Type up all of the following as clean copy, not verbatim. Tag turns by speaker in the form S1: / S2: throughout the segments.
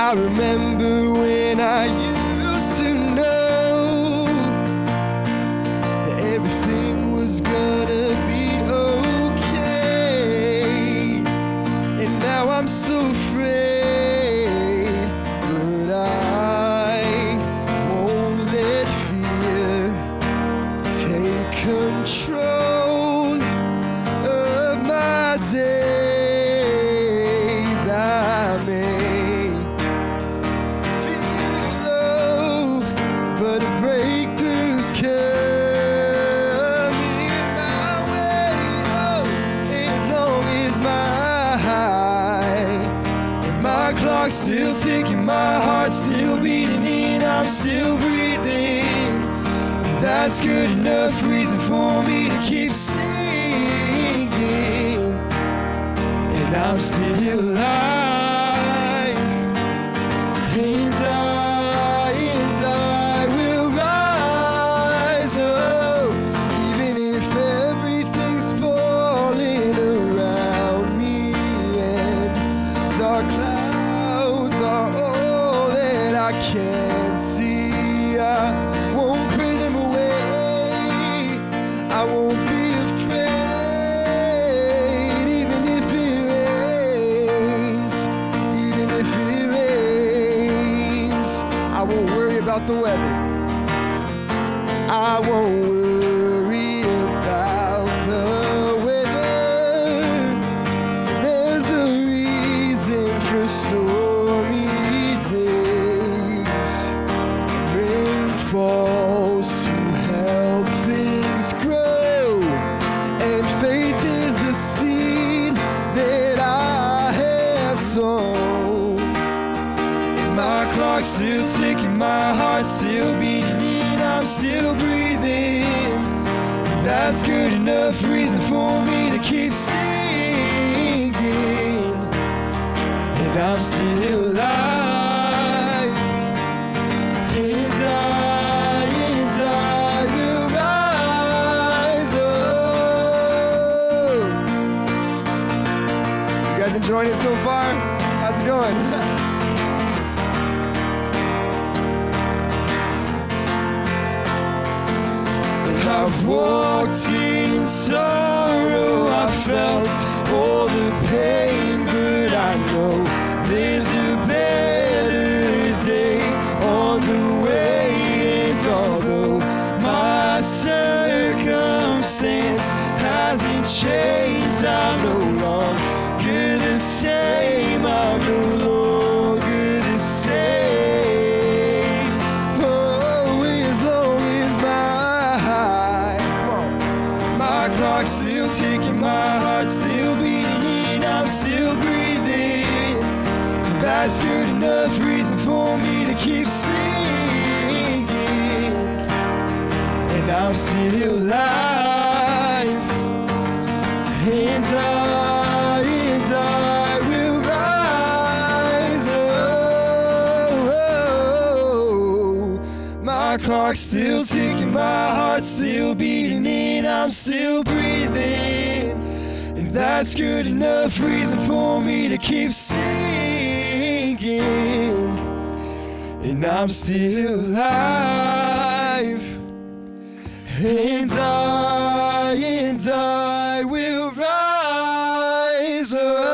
S1: I remember when I used to know that everything was gonna be okay, and now I'm so afraid, but I won't let fear take control of my days. I may feel low, but a breakthrough's coming my way. Oh, as long as my clock's still ticking, my heart's still beating, and I'm still breathing. That's good enough reason for me to keep singing, and I'm still alive, and I will rise up, even if everything's falling around me, and dark clouds are all that I can see. I won't pray them away, I won't be afraid, even if it rains, even if it rains. I won't worry about the weather, I won't worry about the weather. There's a reason for stormy days. Rain falls to help things grow, and faith is the seed that I have sown. And my clock's still ticking, my heart's still beating, and I'm still breathing. That's good enough reason for me to keep singing, and I'm still alive, and I will rise up. You guys enjoying it so far? How's it going? I've walked in sorrow, I felt all the pain, but I know there's a better day on the way. And although my circumstance hasn't changed, I'm no longer the same, I'm no longer the same. Oh, as long as my clock's still ticking, my heart's still beating, and I'm still breathing. That's good enough reason for me to keep singing, and I'm still alive, and I will rise up. My clock's still ticking, my heart's still beating, and I'm still breathing. And that's good enough reason for me to keep singing, and I'm still alive, and I will rise up.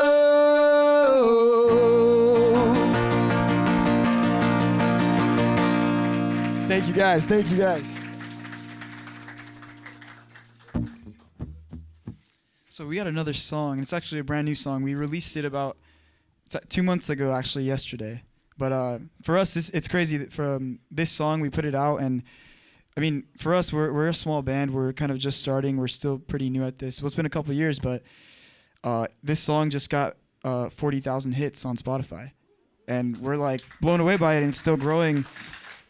S1: Thank you guys, thank you guys.
S2: So we got another song. It's actually a brand new song. We released it about 2 months ago, actually yesterday. But for us, it's crazy that from this song we put it out, and I mean, for us, we're a small band. We're kind of just starting. We're still pretty new at this. Well, it's been a couple of years, but this song just got 40,000 hits on Spotify, and we're like blown away by it, and it's still growing.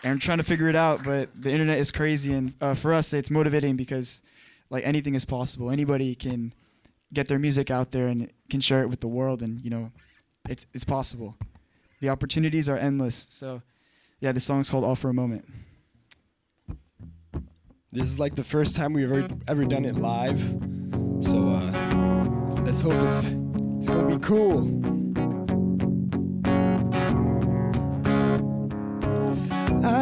S2: And I'm trying to figure it out, but the internet is crazy, and for us, it's motivating because like anything is possible. Anybody can get their music out there and can share it with the world, and you know, it's possible. The opportunities are endless. So yeah, this song's called All for a Moment.
S1: This is like the first time we've ever done it live, so let's hope it's gonna be cool.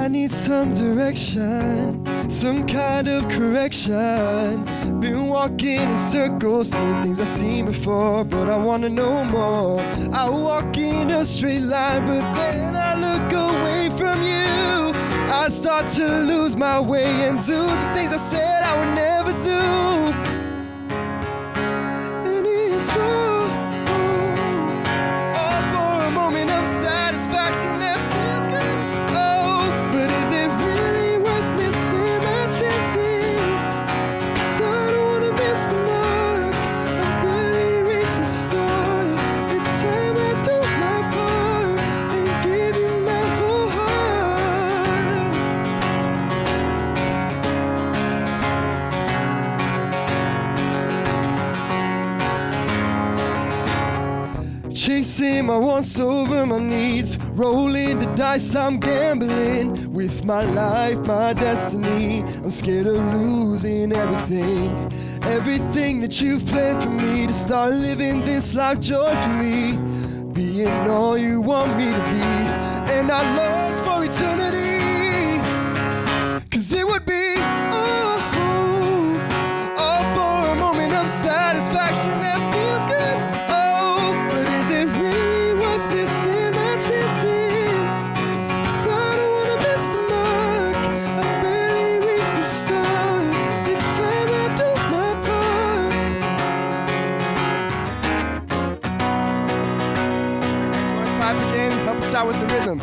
S1: I need some direction, some kind of correction. Been walking in circles, seeing things I've seen before, but I wanna know more. I walk in a straight line, but then I look away from you. I start to lose my way and do the things I said I would never do. And it's all for a moment of satisfaction that feels good. Oh, but is it really worth missing my chances? 'Cause I don't wanna miss the mark. I barely reached the start. It's time I do my part and give you my whole heart. Chasing my wants over my needs, rolling the dice, I'm gambling with my life, my destiny. I'm scared of losing everything, everything that you've planned for me, to start living this life joyfully, being all you want me to be, and I lost for eternity. 'Cause it would be all for a moment of satisfaction that feels good. Out with the rhythm.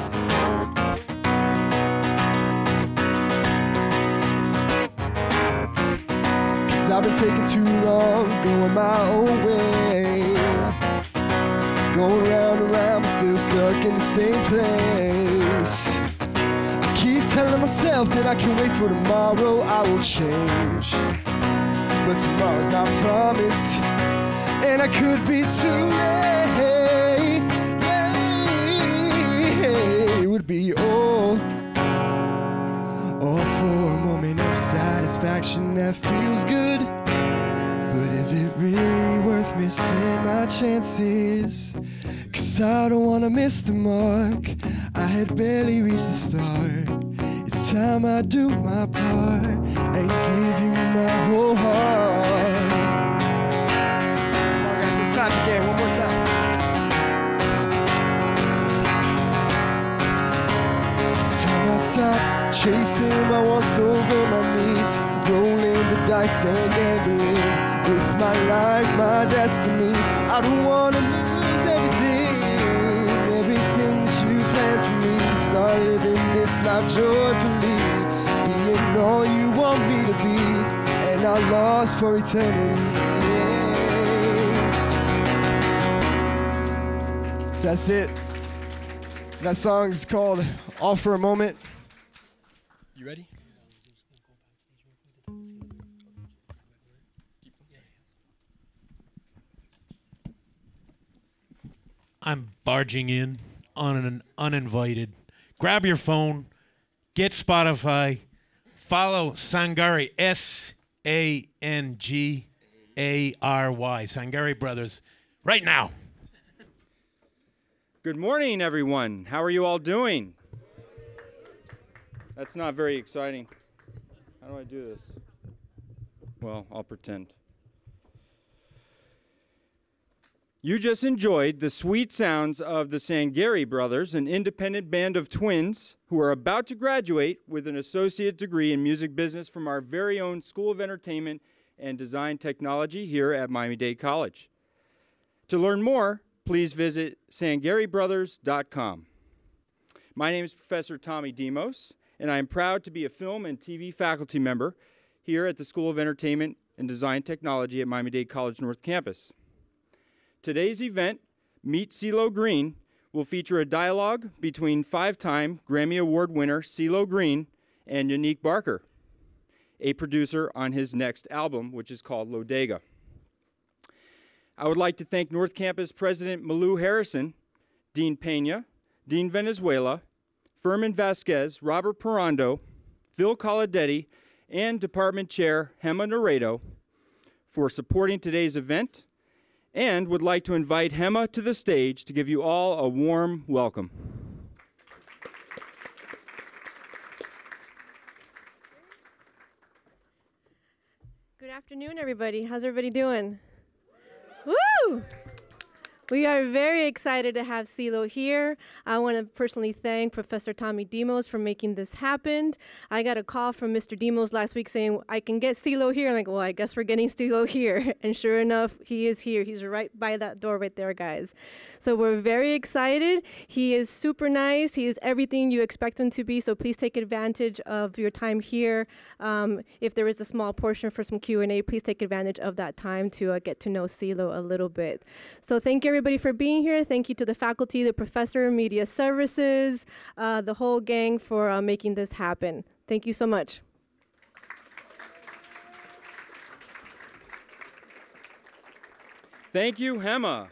S1: 'Cause I've been taking too long, going my own way, going round and round, but still stuck in the same place. I keep telling myself that I can wait for tomorrow, I will change, but tomorrow's not promised, and I could be too late. Would be all for a moment of satisfaction that feels good. But is it really worth missing my chances? 'Cause I don't wanna miss the mark. I had barely reached the start. It's time I do my part and give you my whole heart. Alright, let's clap again one more time. Stop chasing my wants over my needs, rolling the dice and gambling with my life, my destiny. I don't wanna lose everything, everything that you planned for me. Start living this life joyfully, being all you want me to be, and I lost for eternity. Yeah. So that's it. That song is called All for a Moment. You ready?
S3: I'm barging in uninvited. Grab your phone, get Spotify, follow Sangari, Sangary, Sangari Brothers, right now.
S4: Good morning, everyone. How are you all doing? That's not very exciting. How do I do this? Well, I'll pretend. You just enjoyed the sweet sounds of the Sangari Brothers, an independent band of twins who are about to graduate with an associate degree in music business from our very own School of Entertainment and Design Technology here at Miami-Dade College. To learn more, please visit sangaribrothers.com. My name is Professor Tommy Demos, and I am proud to be a film and TV faculty member here at the School of Entertainment and Design Technology at Miami-Dade College North Campus. Today's event, Meet CeeLo Green, will feature a dialogue between five-time Grammy Award winner CeeLo Green and Unique Barker, a producer on his next album, which is called Lodega. I would like to thank North Campus President Malou Harrison, Dean Pena, Dean Venezuela, Furman Vasquez, Robert Perando, Phil Coladetti, and Department Chair Hema Naredo for supporting today's event, and would like to invite Hema to the stage to give you all a warm welcome.
S5: Afternoon, everybody. How's everybody doing? Woo! We are very excited to have CeeLo here. I want to personally thank Professor Tommy Demos for making this happen. I got a call from Mr. Demos last week saying, I can get CeeLo here. I'm like, well, I guess we're getting CeeLo here. And sure enough, he is here. He's right by that door right there, guys. So we're very excited. He is super nice. He is everything you expect him to be. So please take advantage of your time here. If there is a small portion for some Q&A, please take advantage of that time to get to know CeeLo a little bit. So thank you, everybody, for being here. Thank you to the faculty, the professor, media services, the whole gang for making this happen. Thank you so much.
S4: Thank you, Hema.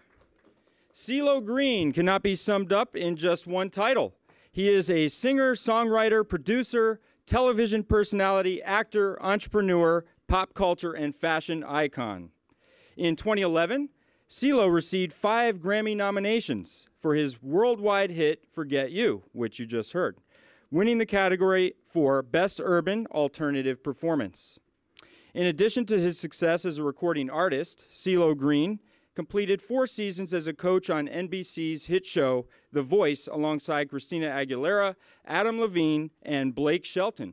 S4: CeeLo Green cannot be summed up in just one title. He is a singer, songwriter, producer, television personality, actor, entrepreneur, pop culture, and fashion icon. In 2011, CeeLo received 5 Grammy nominations for his worldwide hit, Forget You, which you just heard, winning the category for Best Urban Alternative Performance. In addition to his success as a recording artist, CeeLo Green completed 4 seasons as a coach on NBC's hit show, The Voice, alongside Christina Aguilera, Adam Levine, and Blake Shelton.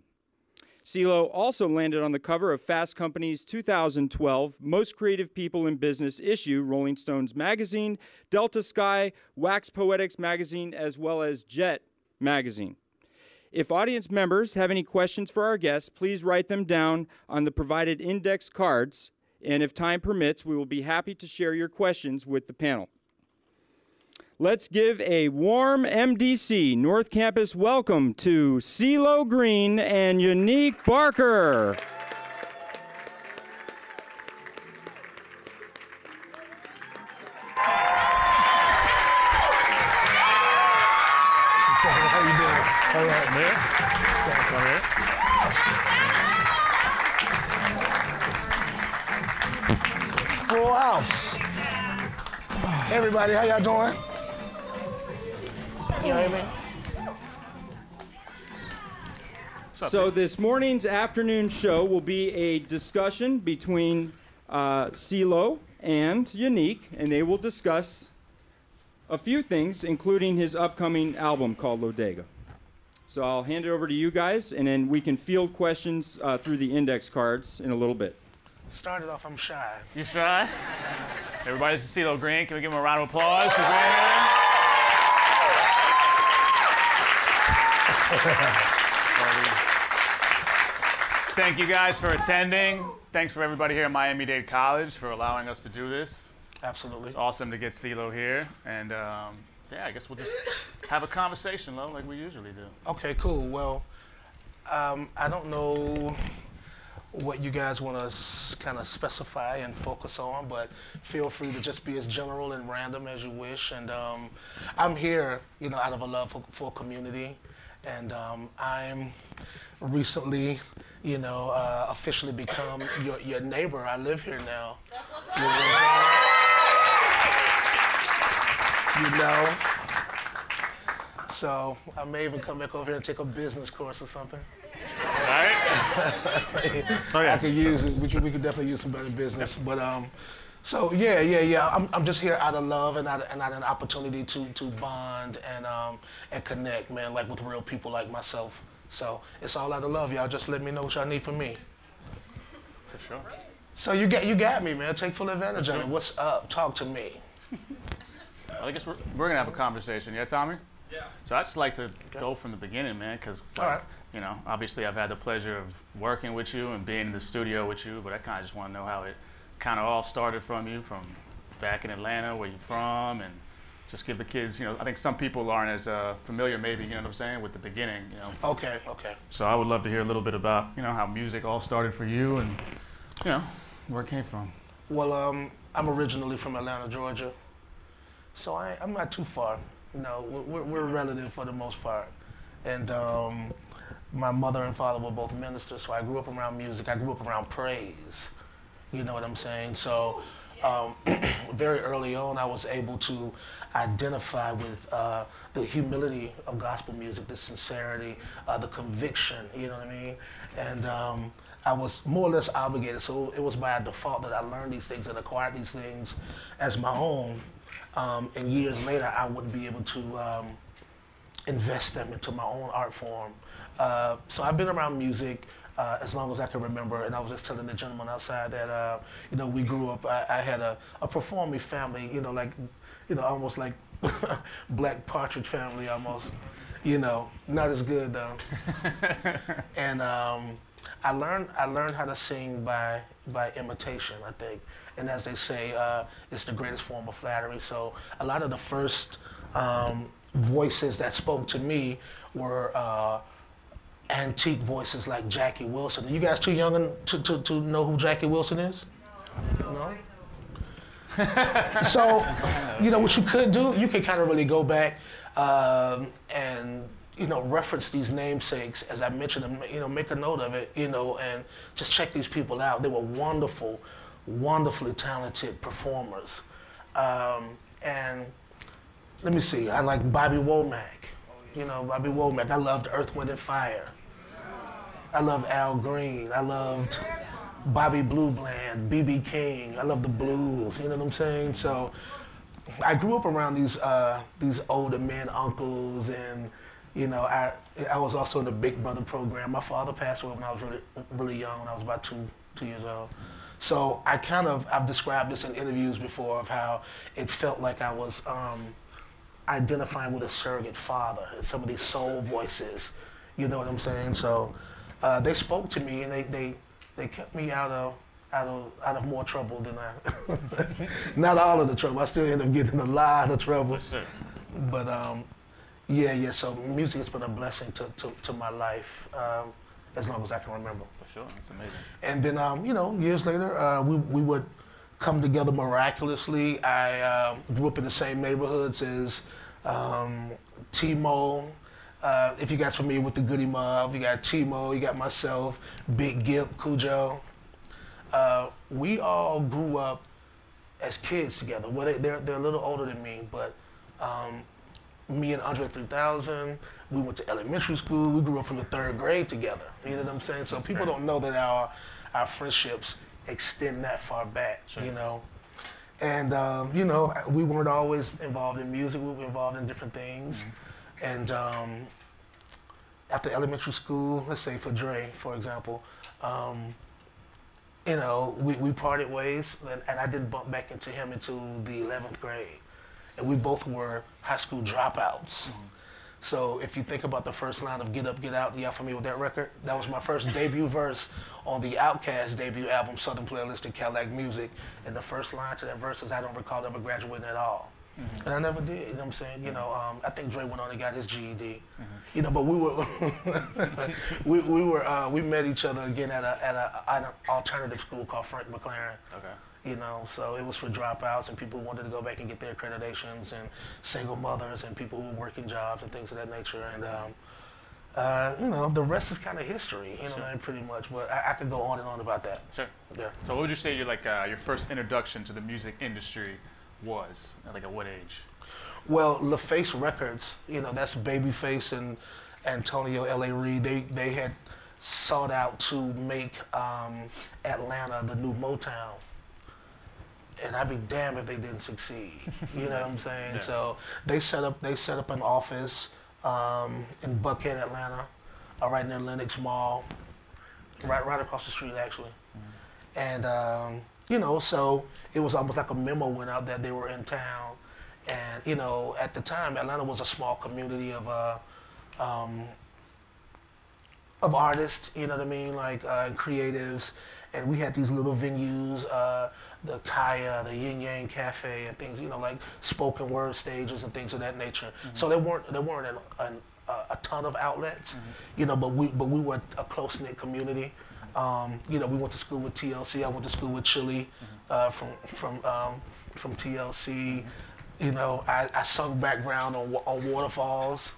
S4: CeeLo also landed on the cover of Fast Company's 2012 Most Creative People in Business issue, Rolling Stones magazine, Delta Sky, Wax Poetics magazine, as well as Jet magazine. If audience members have any questions for our guests, please write them down on the provided index cards, and if time permits, we will be happy to share your questions with the panel. Let's give a warm MDC North Campus welcome to CeeLo Green and Unique Barker.
S6: How you doing? All right, man. Full house. Everybody, how y'all doing? You hear me?
S4: So this morning's afternoon show will be a discussion between CeeLo and Unique, and they will discuss a few things, including his upcoming album called Lodega. So I'll hand it over to you guys, and then we can field questions through the index cards in a little bit.
S6: Started off, I'm shy.
S7: You shy? Everybody, this is CeeLo Green. Can we give him a round of applause for being here? Thank you guys for attending. Thanks for everybody here at Miami-Dade College for allowing us to do this.
S6: Absolutely.
S7: It's awesome to get CeeLo here. And yeah, I guess we'll just have a conversation, Lo, like we usually do.
S6: Okay, cool. Well, I don't know what you guys want to kind of specify and focus on, but feel free to just be as general and random as you wish. And I'm here, you know, out of a love for community. And I'm recently, you know, officially become your neighbor. I live here now. You know what I'm saying? You know? So I may even come back over here and take a business course or something.
S7: Right? Oh, yeah.
S6: I could use it. We could definitely use some better business. But so yeah. I'm just here out of love and out of an opportunity to bond and connect, man, like with real people like myself. So it's all out of love, y'all. Just let me know what y'all need from me.
S7: For sure.
S6: So you got me, man. Take full advantage of it. What's up? Talk to me.
S7: Well, I guess we're gonna have a conversation, yeah, Tommy? Yeah. So I'd just like to go from the beginning, man, because like, you know, obviously I've had the pleasure of working with you and being in the studio with you, but I kind of just want to know how it kind of all started from you, from back in Atlanta, where you're from, and just give the kids, you know, I think some people aren't as familiar, maybe, you know what I'm saying, with the beginning, you know.
S6: Okay.
S7: So I would love to hear a little bit about, you know, how music all started for you and, you know, where it came from.
S6: Well, I'm originally from Atlanta, Georgia, so I'm not too far. You know, we're relative for the most part. And my mother and father were both ministers, so I grew up around music. I grew up around praise. You know what I'm saying? So very early on, I was able to identify with the humility of gospel music, the sincerity, the conviction, you know what I mean? And I was more or less obligated. So it was by default that I learned these things and acquired these things as my own. And years later, I would be able to invest them into my own art form. So I've been around music as long as I can remember. And I was just telling the gentleman outside that, you know, we grew up, I had a performing family, you know, like, you know, almost like Black Partridge Family almost, you know, not as good though. And I learned how to sing by imitation, I think. And as they say, it's the greatest form of flattery. So a lot of the first voices that spoke to me were antique voices like Jackie Wilson. Are you guys too young to know who Jackie Wilson is? No? So, you know, what you could do, you could kind of really go back and, you know, reference these namesakes, as I mentioned them, you know, make a note of it, you know, and just check these people out. They were wonderful, wonderfully talented performers. And let me see, I like Bobby Womack. You know, Bobby Womack. I loved Earth, Wind, and Fire. I loved Al Green. I loved Bobby Blue Bland, B.B. King. I loved the blues, you know what I'm saying? So I grew up around these older men, uncles, and, you know, I was also in the Big Brother program. My father passed away when I was really young, when I was about two years old. So I've described this in interviews before of how it felt like I was identifying with a surrogate father, and some of these soul voices, you know what I'm saying? So they spoke to me, and they kept me out of more trouble than not all of the trouble. I still end up getting a lot of trouble.
S7: For sure.
S6: But yeah. So music has been a blessing to my life as long as I can remember.
S7: For sure, it's amazing.
S6: And then you know, years later, we would come together miraculously. I grew up in the same neighborhoods as T-Mo. If you guys familiar with the Goodie Mob, you got T-Mo, you got myself, Big Gip, Cujo. We all grew up as kids together. Well, they're a little older than me, but me and Andre 3000, we went to elementary school. We grew up from the 3rd grade together. You know what I'm saying? So people don't know that our friendships extend that far back, you know? And, you know, we weren't always involved in music. We were involved in different things. And after elementary school, let's say for Dre, for example, you know, we parted ways, and I did bump back into him into the 11th grade. And we both were high school dropouts. So if you think about the first line of Get Up, Get Out, y'all familiar with that record? That was my first debut verse on the Outkast debut album, Southern Playalistic Cadillac Music. And the first line to that verse is, I don't recall ever graduating at all. And I never did, you know what I'm saying? You know, I think Dre went on and got his GED. You know, but we were, we met each other again at an alternative school called Frank McLaren. Okay. You know, so it was for dropouts and people who wanted to go back and get their accreditations, and single mothers and people who were working jobs and things of that nature. And, you know, the rest is kind of history, you know, pretty much. But I could go on and on about that. Sure. Yeah.
S7: So what would you say your first introduction to the music industry was? Like at what age?
S6: Well, LaFace Records, you know, that's Babyface and Antonio L.A. Reid. They had sought out to make Atlanta the new Motown. And I'd be damned if they didn't succeed. You know what I'm saying? Yeah. So they set up an office in Buckhead, Atlanta, right near Lenox Mall, right across the street actually. And you know, so it was almost like a memo went out that they were in town. And you know, at the time, Atlanta was a small community of artists. You know what I mean, like creatives. And we had these little venues, the Kaya, the Yin Yang Cafe, and things, you know, like spoken word stages and things of that nature. So there weren't a ton of outlets, you know, but we were a close knit community. You know, we went to school with TLC. I went to school with Chili from TLC. You know, I sung background on Waterfalls.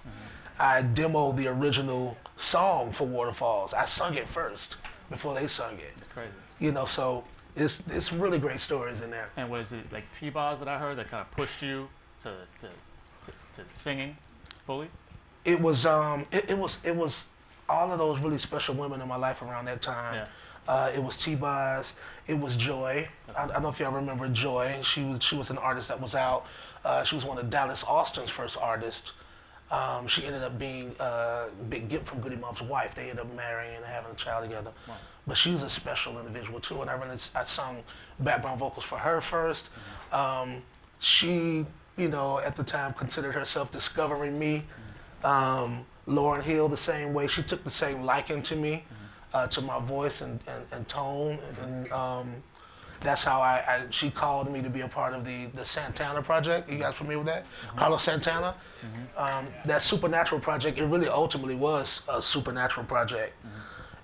S6: I demoed the original song for Waterfalls. I sung it first before they sung it.
S7: Crazy.
S6: You know, so it's really great stories in there.
S7: And was it like TBoz that I heard that kind of pushed you to singing fully? It
S6: was all of those really special women in my life around that time. It was TBoz. It was Joy. I don't know if y'all remember Joy. She was an artist that was out. She was one of Dallas Austin's first artists. She ended up being Big Gift from Goodie Mob's wife. They ended up marrying and having a child together. Wow. But she was a special individual too, and I sung background vocals for her first. She, you know, at the time considered herself discovering me. Lauryn Hill the same way. She took the same liking to me, to my voice and tone, and that's how she called me to be a part of the Santana project. You guys familiar with that? Carlos Santana. That Supernatural project, it really ultimately was a supernatural project.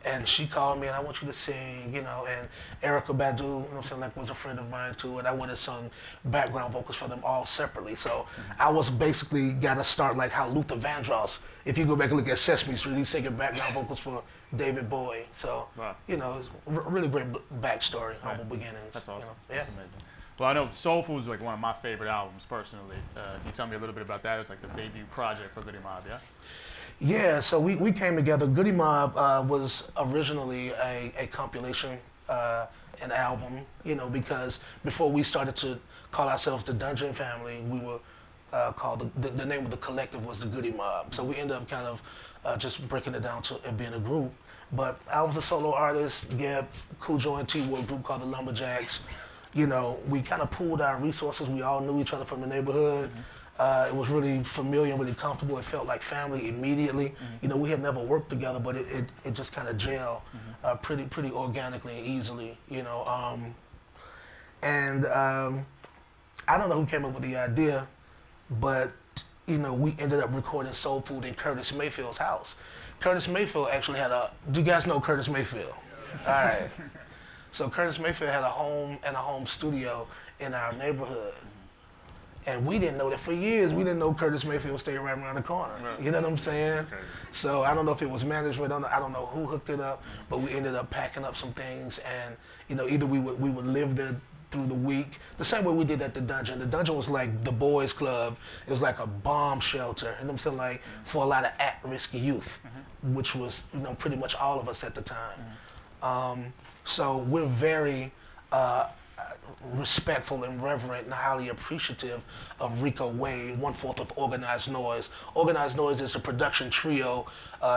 S6: And she called me and I want you to sing, you know, and Erykah Badu, you know what I'm saying, like was a friend of mine too, and I went and sung background vocals for them all separately. So I was basically got to start like how Luther Vandross, if you go back and look at Sesame Street, he's singing background vocals for David Bowie. So, you know, it's really great backstory, humble beginnings.
S7: That's awesome.
S6: You know?
S7: That's amazing. Well, I know Soul Food is like one of my favorite albums personally. Can you tell me a little bit about that? It's like the debut project for Goodie Mob, yeah?
S6: Yeah, so we came together. Goodie Mob was originally a compilation, an album, you know, because before we started to call ourselves the Dungeon Family, we were called, the name of the collective was the Goodie Mob. So we ended up kind of just breaking it down to it being a group. But I was a solo artist, Geb, Cujo and T were a group called the Lumberjacks. You know, we kind of pooled our resources. We all knew each other from the neighborhood. It was really familiar and really comfortable. It felt like family immediately. You know, we had never worked together, but it just kind of gelled pretty organically and easily, you know. I don't know who came up with the idea, but, you know, we ended up recording Soul Food in Curtis Mayfield's house. Curtis Mayfield actually had do you guys know Curtis Mayfield? All right. So Curtis Mayfield had a home studio in our neighborhood. And we didn't know that for years. We didn't know Curtis Mayfield stayed right around the corner. Right. You know what I'm saying? Okay. So I don't know if it was management. I don't know who hooked it up, but we ended up packing up some things, and you know, either we would live there through the week, the same way we did at the Dungeon. The Dungeon was like the boys' club. It was like a bomb shelter. You know what I'm saying? Like for a lot of at-risk youth, which was, you know, pretty much all of us at the time. So we're very respectful and reverent and highly appreciative of Rico Wade, 1/4 of Organized Noise. Organized Noise is a production trio,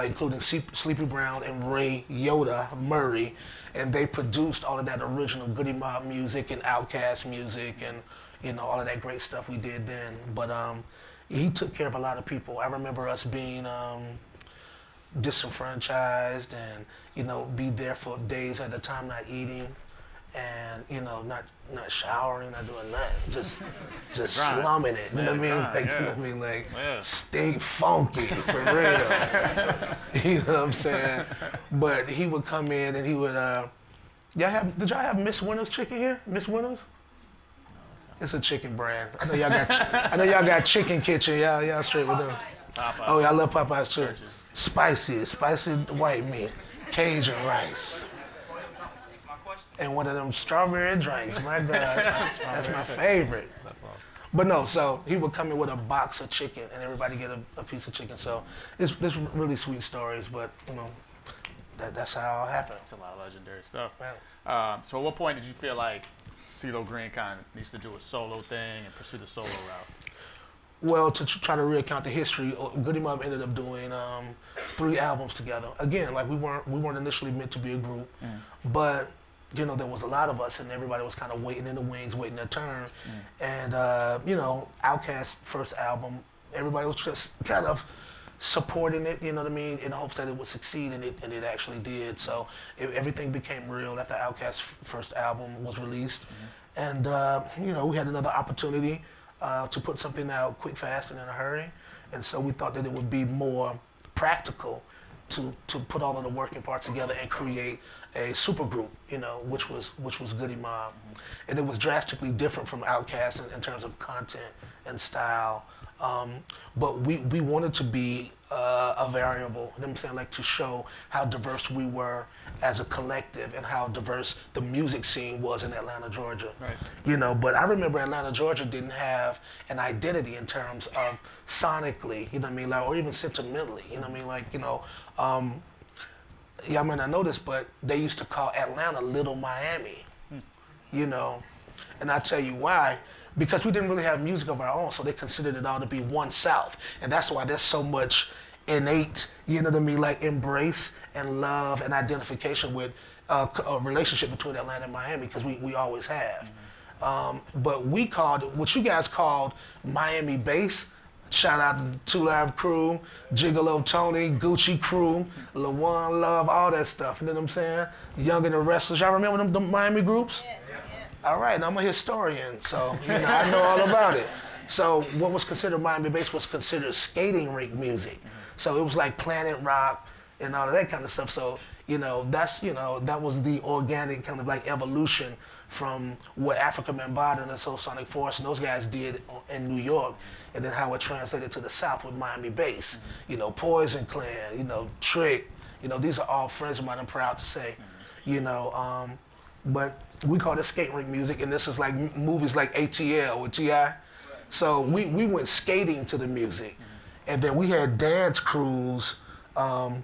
S6: including Sleepy Brown and Ray Yoda Murray, and they produced all of that original Goodie Mob music and Outkast music and, you know, all of that great stuff we did then. But he took care of a lot of people. I remember us being disenfranchised and, you know, be there for days at a time not eating. And, you know, not showering, not doing nothing, just slumming it. You know what I mean? Like, you know what I mean? Like, stay funky for real. You know what I'm saying? But he would come in and he would. Did y'all have Miss Winner's chicken here? Miss Winner's? It's a chicken brand. I know y'all got Chicken Kitchen. Y'all straight with them. Popeye. Oh yeah, I love Popeyes too. Spicy white meat, Cajun rice. And one of them strawberry drinks. My God, that's my favorite. That's awesome. But no, so he would come in with a box of chicken, and everybody get a piece of chicken. So it's really sweet stories, but you know, that's how it happened.
S7: It's a lot of legendary stuff. So at what point did you feel like CeeLo Green kind of needs to do a solo thing and pursue the solo route?
S6: Well, to try to reaccount the history, Goodie Mob ended up doing 3 albums together. Again, like we weren't initially meant to be a group, but you know, there was a lot of us and everybody was kind of waiting in the wings, waiting their turn. And, you know, Outkast's first album, everybody was just kind of supporting it, you know what I mean, in hopes that it would succeed, and it actually did. So everything became real after Outkast's first album was released. And, you know, we had another opportunity to put something out quick, fast, and in a hurry. And so we thought that it would be more practical to put all of the working parts together and create a super group, you know, which was Goodie Mob. And it was drastically different from Outkast in terms of content and style. But we wanted to be a variable, you know what I'm saying, like to show how diverse we were as a collective and how diverse the music scene was in Atlanta, Georgia. Right. You know, but I remember Atlanta, Georgia didn't have an identity in terms of sonically, you know what I mean, like, or even sentimentally, you know what I mean, like, you know, y'all may not know this, but they used to call Atlanta Little Miami, you know. And I'll tell you why. Because we didn't really have music of our own, so they considered it all to be one South. And that's why there's so much innate, you know what I mean, like embrace and love and identification with a relationship between Atlanta and Miami, because we always have. But we called it, what you guys called Miami bass. Shout out to the Two Live Crew, Gigolo Tony, Gucci Crew, LaWan Love, all that stuff. You know what I'm saying? Young and the Restless. Y'all remember them, the Miami groups? Yeah. All right, I'm a historian, so you know, I know all about it. So what was considered Miami bass was considered skating rink music. So it was like Planet Rock and all of that kind of stuff. So that was the organic kind of like evolution from what Africa Bambaataa and the Soul Sonic Force and those guys did in New York, and then how it translated to the South with Miami bass. You know, Poison Clan, you know, Trick, you know, these are all friends of mine, I'm proud to say. You know, but we call this skate rink music, and this is like movies like ATL with T.I. So we went skating to the music, and then we had dance crews. I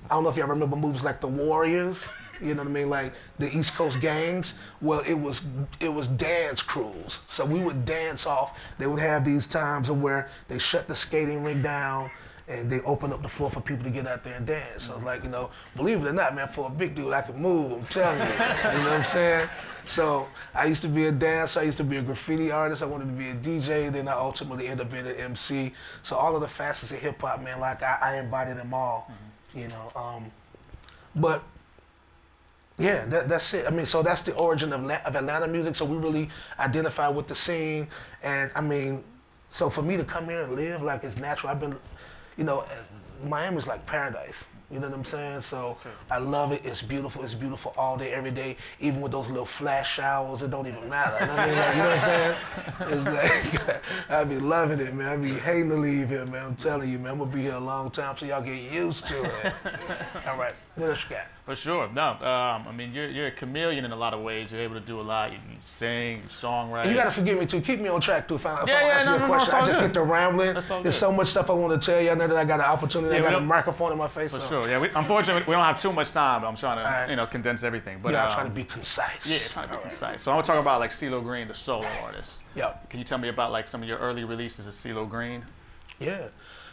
S6: don't know if y'all remember movies like The Warriors, you know what I mean, like the East Coast gangs. Well, it was dance crews. So we would dance off. They would have these times of where they shut the skating rink down and they open up the floor for people to get out there and dance. So like, you know, believe it or not, man, for a big dude, I can move, I'm telling you. You know what I'm saying? So I used to be a dancer, I used to be a graffiti artist, I wanted to be a DJ, then I ultimately ended up being an MC. So all of the facets of hip hop, man, like I embody them all, you know. But yeah, that's it. I mean, so that's the origin of Atlanta music. So we really identify with the scene. And I mean, so for me to come here and live like it's natural, I've been, you know, Miami's like paradise. You know what I'm saying? So I love it. It's beautiful all day, every day. Even with those little flash showers, it don't even matter. You know what I mean? Like, you know what I'm saying? It's like, I be loving it, man. I be hating to leave here, man. I'm telling you, man. I'm going to be here a long time, so y'all get used to it. All right. What else you got?
S7: For sure. No, I mean, you're a chameleon in a a lot of ways. You're able to do a lot. You sing, you songwrite.
S6: You got to forgive me, too. Keep me on track, too. If I
S7: no,
S6: ask you a question, I just get to rambling. There's so much stuff I want to tell you. Now that I got an opportunity, I got a microphone in my face.
S7: For sure. Yeah, unfortunately, we don't have too much time, but I'm trying to, you know, condense everything. But
S6: I'm trying to be concise.
S7: Yeah, trying to be concise. So I want to talk about, like, CeeLo Green, the solo artist.
S6: Yeah.
S7: Can you tell me about, like, some of your early releases of CeeLo Green?
S6: Yeah.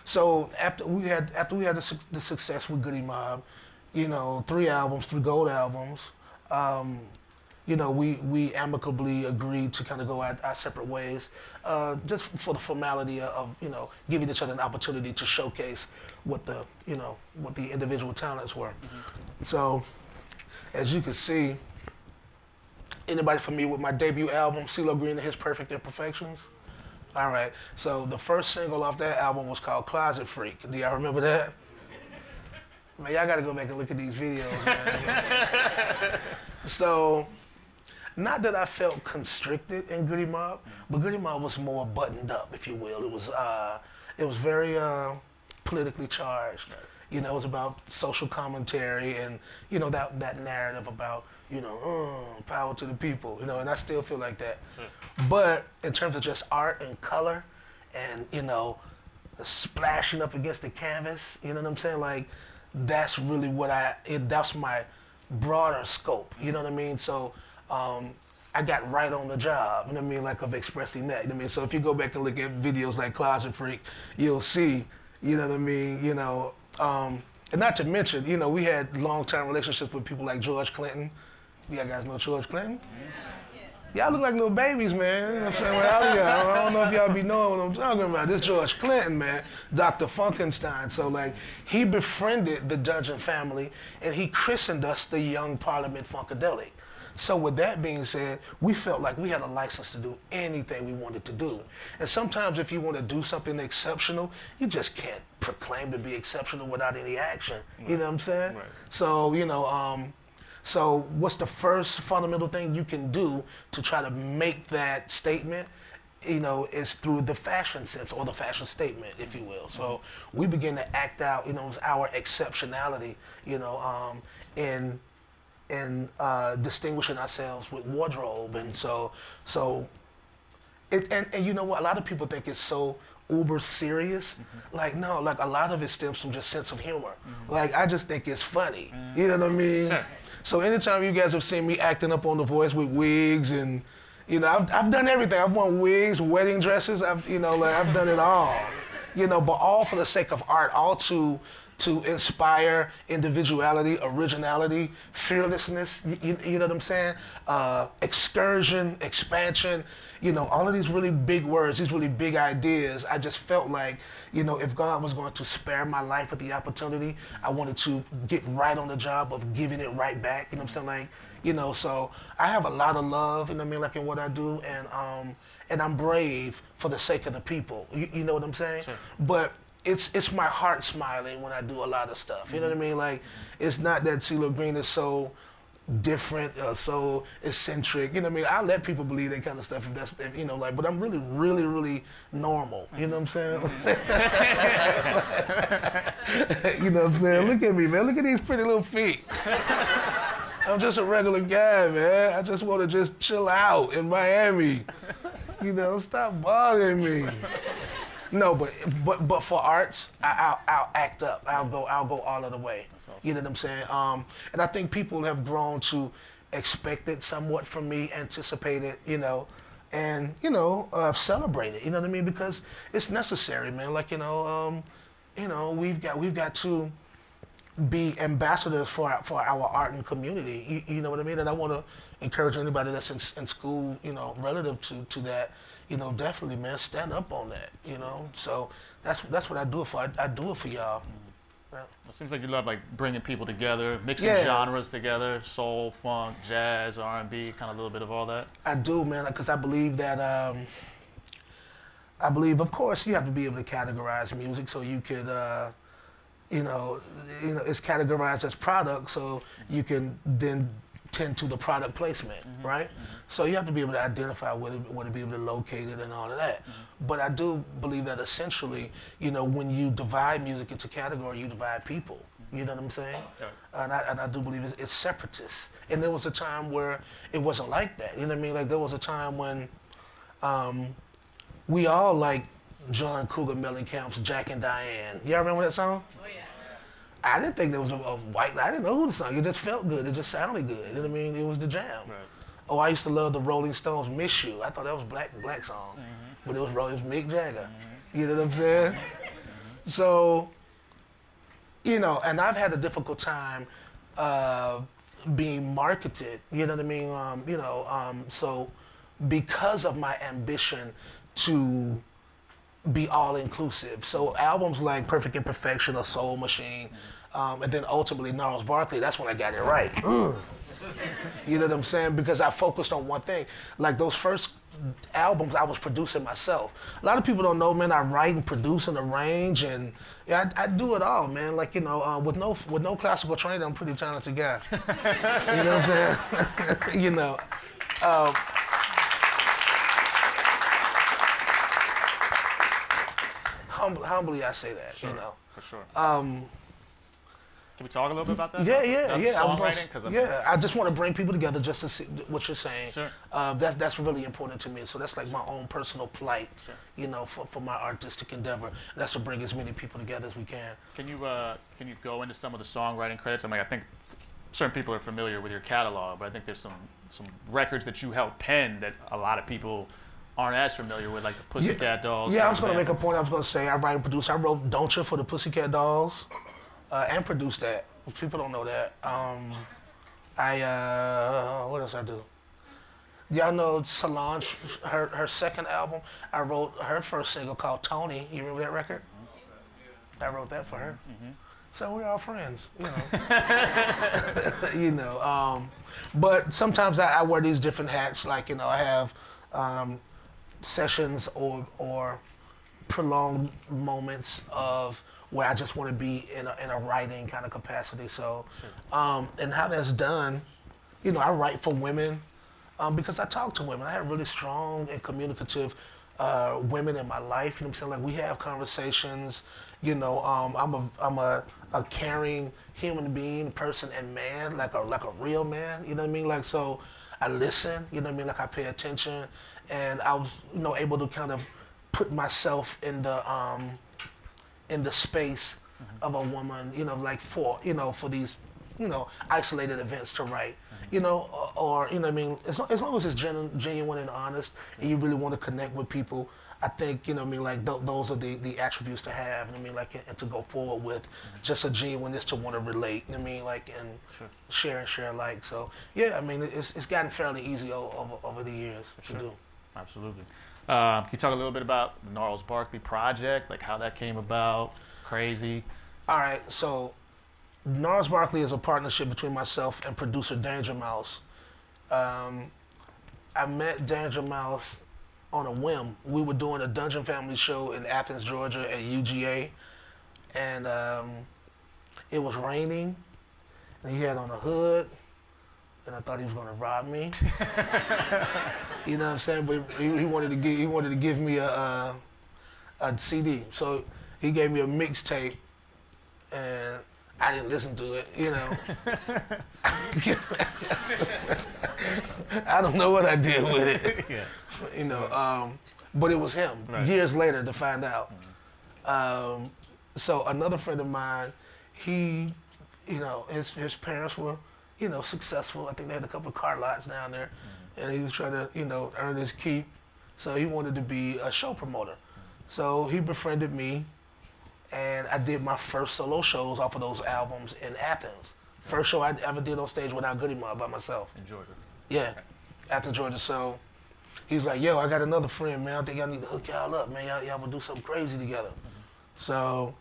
S6: So after we had the success with Goodie Mob, you know, 3 gold albums, you know, we amicably agreed to kind of go our separate ways, just for the formality of, you know, giving each other an opportunity to showcase what the individual talents were. So, as you can see, anybody familiar with my debut album, CeeLo Green and His Perfect Imperfections? All right, so the first single off that album was called Closet Freak. Do y'all remember that? Man, y'all gotta go back and look at these videos, man. So, not that I felt constricted in Goodie Mob, but Goodie Mob was more buttoned up, if you will. It was very politically charged. You know, it was about social commentary and, you know, that narrative about, you know, power to the people, you know, and I still feel like that. But in terms of just art and color and, you know, splashing up against the canvas, you know what I'm saying? Like, that's really what that's my broader scope, you know what I mean? So I got right on the job, you know what I mean, like of expressing that, you know what I mean? So if you go back and look at videos like Closet Freak, you'll see, you know what I mean, you know, and not to mention, you know, we had long-term relationships with people like George Clinton. You guys know George Clinton? Y'all look like little babies, man. You know what I'm saying? I don't know if y'all be knowing what I'm talking about. This George Clinton, man, Dr. Funkenstein. So, like, he befriended the Dungeon family, and he christened us the Young Parliament Funkadelic. So with that being said, we felt like we had a license to do anything we wanted to do. And sometimes if you want to do something exceptional, you just can't proclaim to be exceptional without any action. You know what I'm saying? Right. So, you know, so what's the first fundamental thing you can do to try to make that statement? You know, is through the fashion sense or the fashion statement, if you will. So we begin to act out, you know, our exceptionality, you know, in distinguishing ourselves with wardrobe. And so and you know what, a lot of people think it's so uber serious. Like, no, like a lot of it stems from just sense of humor. Like, I just think it's funny. You know what I mean?
S7: Sure.
S6: So anytime you guys have seen me acting up on The Voice with wigs and, you know, I've done everything. I've worn wigs, wedding dresses. I've done it all. You know, but all for the sake of art, all to inspire individuality, originality, fearlessness, you know what I'm saying? Excursion, expansion, you know, all of these really big words, these really big ideas. I just felt like, you know, if God was going to spare my life with the opportunity, I wanted to get right on the job of giving it right back, you know what I'm saying? Like, you know, so I have a lot of love, you know what I mean, like in what I do, and I'm brave for the sake of the people, you know what I'm saying?
S7: Sure.
S6: But it's my heart smiling when I do a lot of stuff. You know what I mean? Like, it's not that CeeLo Green is so different, so eccentric. You know what I mean? I let people believe that kind of stuff if you know, like, but I'm really, really, really normal. You know what I'm saying? You know what I'm saying? Look at me, man. Look at these pretty little feet. I'm just a regular guy, man. I just want to just chill out in Miami. You know, stop bothering me. No, but for arts, I'll act up. I'll go all of the way.
S7: Awesome.
S6: You know what I'm saying? And I think people have grown to expect it somewhat from me, anticipate it, you know, and celebrate it. You know what I mean? Because it's necessary, man. Like, you know, we've got to be ambassadors for our art and community. You know what I mean? And I want to encourage anybody that's in school, you know, relative to that. You know, definitely, man, stand up on that, you know? So that's what I do it for. I do it for y'all. Yeah.
S7: It seems like you love like bringing people together, mixing genres together, soul, funk, jazz, R&B, kind of a little bit of all that.
S6: I do, man, because I believe that, of course, you have to be able to categorize music so you could, you know, it's categorized as product, so you can then tend to the product placement, right? So you have to be able to identify where to be able to locate it and all of that. But I do believe that essentially, you know, when you divide music into category, you divide people. You know what I'm saying? And I do believe it's separatist. And there was a time where it wasn't like that. You know what I mean? Like, there was a time when we all liked John Cougar Mellencamp's Jack and Diane. Y'all remember that song? Oh, yeah. I didn't think there was a white, I didn't know who the song. It just felt good. It just sounded good. You know what I mean? It was the jam.
S7: Right.
S6: Oh, I used to love the Rolling Stones' Miss You. I thought that was black song. But it was Mick Jagger. You know what I'm saying? So, you know, and I've had a difficult time being marketed, you know what I mean? So because of my ambition to be all-inclusive. So albums like Perfect Imperfection or Soul Machine, and then ultimately Gnarls Barkley, that's when I got it right. You know what I'm saying? Because I focused on one thing. Like, those first albums I was producing myself. A lot of people don't know, man, I write and produce and arrange, and yeah, I do it all, man. Like, you know, with no classical training, I'm a pretty talented guy. You know what I'm saying? You know. Humbly, I say that.
S7: Sure,
S6: you know.
S7: for sure. Can we talk a little bit about that?
S6: Yeah.
S7: Songwriting?
S6: I just want to bring people together just to see what you're saying.
S7: Sure.
S6: That's really important to me. So that's like my own personal plight,
S7: Sure.
S6: you know, for my artistic endeavor. That's to bring as many people together as we can.
S7: Can you go into some of the songwriting credits? I mean, I think certain people are familiar with your catalog, but I think there's some records that you helped pen that a lot of people aren't as familiar with, like the Pussycat Dolls.
S6: Yeah, I was going to make a point. I was going to say I write and produce. I wrote Don't You for the Pussycat Dolls. And produce that. People don't know that. What else I do? Y'all know Solange, her second album, I wrote her first single called Tony. You remember that record? I wrote that for her. So we're all friends, you know. You know. But sometimes I wear these different hats. Like, you know, I have sessions or prolonged moments of where I just want to be in a writing kind of capacity. So, and how that's done, you know, I write for women because I talk to women. I have really strong and communicative women in my life. You know what I'm saying? Like, we have conversations. You know, I'm a caring human being, person, and man, like a real man. You know what I mean? Like, so I listen. You know what I mean? Like, I pay attention, and I was, you know, able to kind of put myself in the space of a woman, you know, like for these, you know, isolated events to write, you know, or you know what I mean, as long as it's genuine and honest, and you really want to connect with people, I think, you know what I mean, like those are the attributes to have, you know what I mean, like, and to go forward with, just a genuineness to want to relate, you know what I mean, like, and share alike. So yeah, I mean, it's gotten fairly easy over the years to do.
S7: Absolutely. Can you talk a little bit about the Gnarls Barkley project, like how that came about? Crazy.
S6: All right, so Gnarls Barkley is a partnership between myself and producer Danger Mouse. I met Danger Mouse on a whim. We were doing a Dungeon Family show in Athens, Georgia at UGA, and it was raining, and he had on a hood, and I thought he was gonna rob me. You know what I'm saying? But he wanted to give me a CD, so he gave me a mixtape, and I didn't listen to it, you know. I don't know what I did with it, you know. But it was him. Years later to find out. So another friend of mine, he, you know, his parents were, you know, successful. I think they had a couple of car lots down there, and he was trying to, you know, earn his keep. So he wanted to be a show promoter. So he befriended me, and I did my first solo shows off of those albums in Athens. First show I ever did on stage without Goodie Mob by myself.
S7: In Georgia.
S6: Yeah, Athens, Georgia. So he was like, yo, I got another friend, man. I think I need to hook y'all up, man. Y'all will do something crazy together. So,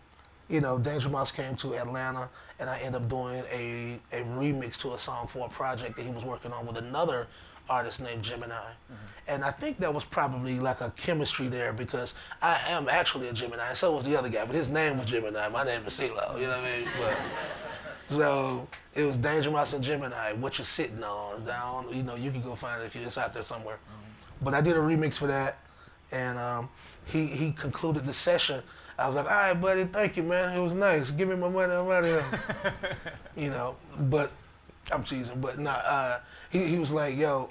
S6: you know, Danger Mouse came to Atlanta, and I ended up doing a remix to a song for a project that he was working on with another artist named Gemini. And I think that was probably like a chemistry there, because I am actually a Gemini, and so was the other guy, but his name was Gemini. My name is CeeLo, you know what I mean? But, so it was Danger Mouse and Gemini, what you're sitting on, down, you know, you can go find it if it's out there somewhere. But I did a remix for that, and he concluded the session. I was like, all right, buddy, thank you, man. It was nice. Give me my money, I'm out of here. You know, but I'm teasing, but nah, he was like, yo,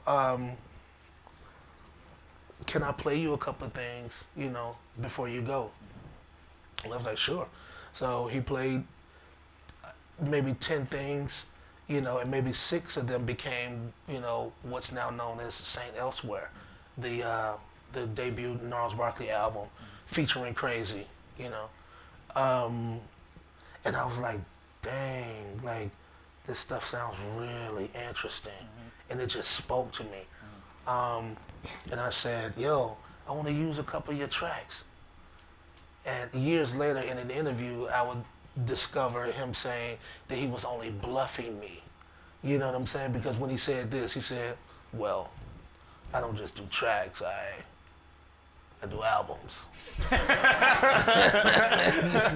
S6: can I play you a couple of things, you know, before you go? And I was like, sure. So he played maybe 10 things, you know, and maybe 6 of them became, you know, what's now known as Saint Elsewhere, the debut Gnarls Barkley album featuring Crazy, you know. And I was like, dang, like, this stuff sounds really interesting. And it just spoke to me. And I said, yo, I want to use a couple of your tracks. And years later in an interview, I would discover him saying that he was only bluffing me. You know what I'm saying? Because when he said this, he said, well, I don't just do tracks, I do albums. You know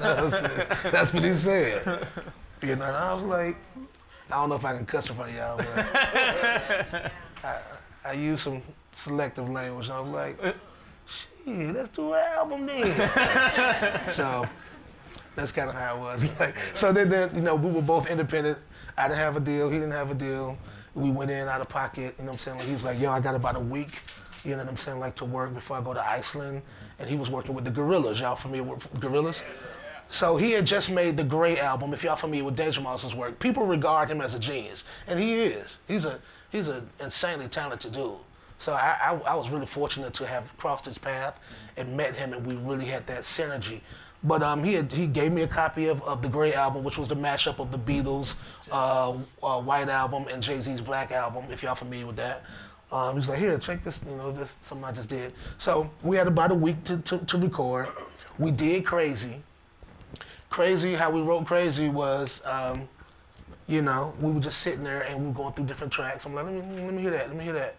S6: what I'm saying? That's what he said. You know, and I was like, I don't know if I can cuss in front of y'all, but I use some selective language. And I was like, shit, let's do an album then. So that's kind of how it was. Like, so then, you know, we were both independent. I didn't have a deal, he didn't have a deal. We went in out of pocket, you know what I'm saying? Like, he was like, yo, I got about a week, you know what I'm saying, like to work before I go to Iceland. And he was working with the Gorillaz. Y'all familiar with Gorillaz? So he had just made the Grey album. If y'all familiar with Danger Mouse's work, people regard him as a genius, and he is. He's an insanely talented dude. So I was really fortunate to have crossed his path and met him, and we really had that synergy. But he gave me a copy of the Grey album, which was the mashup of the Beatles' White Album and Jay-Z's Black Album, if y'all familiar with that. He was like, here, check this, you know, this something I just did. So we had about a week to record. We did Crazy. Crazy, how we wrote Crazy was, you know, we were just sitting there and we were going through different tracks. I'm like, let me hear that, let me hear that.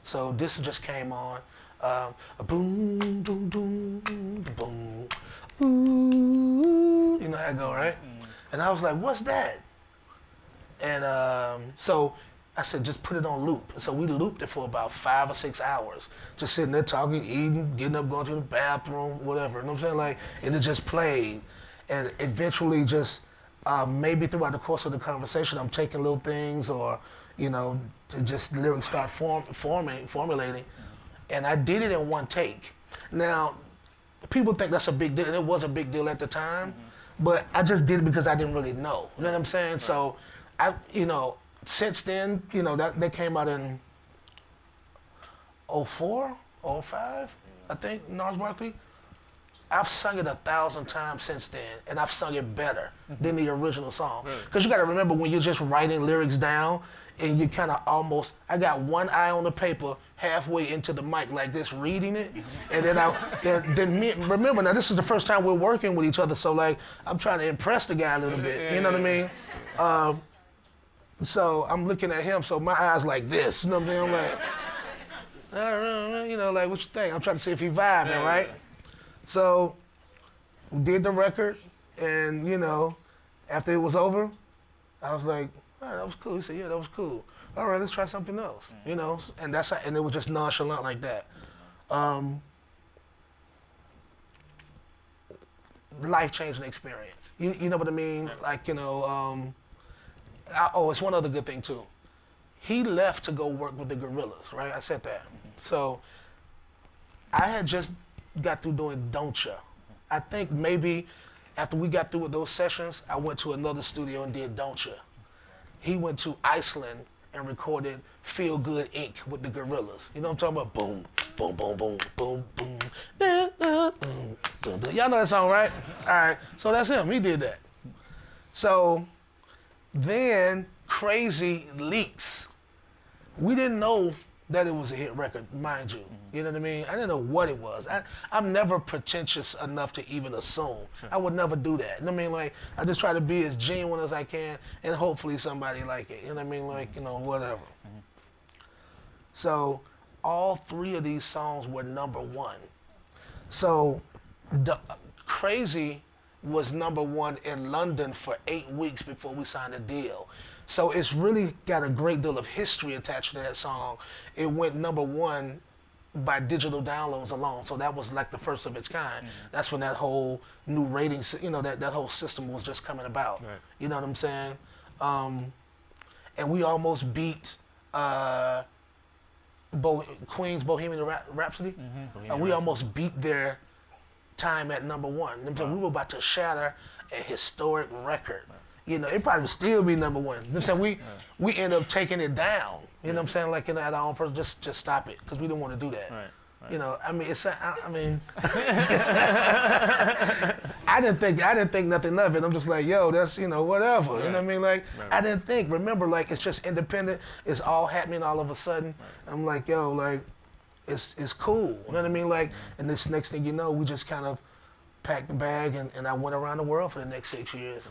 S6: So this just came on, a boom, boom, boom, boom, ooh, you know how it go, right? And I was like, what's that? And so I said, just put it on loop. And so we looped it for about 5 or 6 hours, just sitting there talking, eating, getting up, going to the bathroom, whatever, you know what I'm saying? Like, and it just played. And eventually just, maybe throughout the course of the conversation, I'm taking little things or, you know, just lyrics start formulating. And I did it in one take. Now, people think that's a big deal, and it was a big deal at the time, but I just did it because I didn't really know. You know what I'm saying? Right. So, since then, that came out in 04, 05, I think, Gnarls Barkley. I've sung it 1,000 times since then, and I've sung it better than the original song. Because you got to remember, when you're just writing lyrics down, and you kind of almost, I got one eye on the paper, halfway into the mic like this, reading it, and then remember, now this is the first time we're working with each other, so like, I'm trying to impress the guy a little bit, you know what I mean? So I'm looking at him, so my eyes like this, you know what I mean? I'm like, I don't know, like, what you think? I'm trying to see if he vibing, right? So, we did the record, and after it was over, I was like, all right, that was cool. He said, yeah, that was cool. All right, let's try something else, and that's how, and it was just nonchalant like that. Life-changing experience. You know what I mean? Like, it's one other good thing too. He left to go work with the Gorillaz, right? I said that. So, I had just got through doing Don't Ya. I think maybe after we got through with those sessions, I went to another studio and did Don't Ya. He went to Iceland and recorded Feel Good Inc. with the Gorillaz. You know what I'm talking about? Boom, boom, boom, boom, boom, boom. Y'all know that song, right? All right, so that's him. He did that. So then Crazy leaks. We didn't know that it was a hit record, mind you. You know what I mean? I didn't know what it was. I'm never pretentious enough to even assume. Sure. I would never do that. You know what I mean? Like, I just try to be as genuine as I can, and hopefully somebody like it. You know what I mean? Like, whatever. So, all 3 of these songs were #1. So, Crazy was #1 in London for 8 weeks before we signed a deal. So it's really got a great deal of history attached to that song. It went #1 by digital downloads alone. So that was like the first of its kind. That's when that whole new rating, that whole system was just coming about. Right. You know what I'm saying? And we almost beat Queen's Bohemian Rhapsody. We almost beat their time at #1. Wow. We were about to shatter a historic record. It probably would still be #1. You know what I'm saying? We end up taking it down. You know what I'm saying? Like, at our own person, just stop it, because we didn't want to do that. Right. I mean, I didn't think nothing of it. I'm just like, yo, that's, whatever. Right. You know what I mean? Like, I didn't think, remember, like, it's just independent. It's all happening all of a sudden. Right. I'm like, yo, like, it's cool. You know what I mean? Like, and this next thing you know, we just kind of packed the bag, and I went around the world for the next 6 years.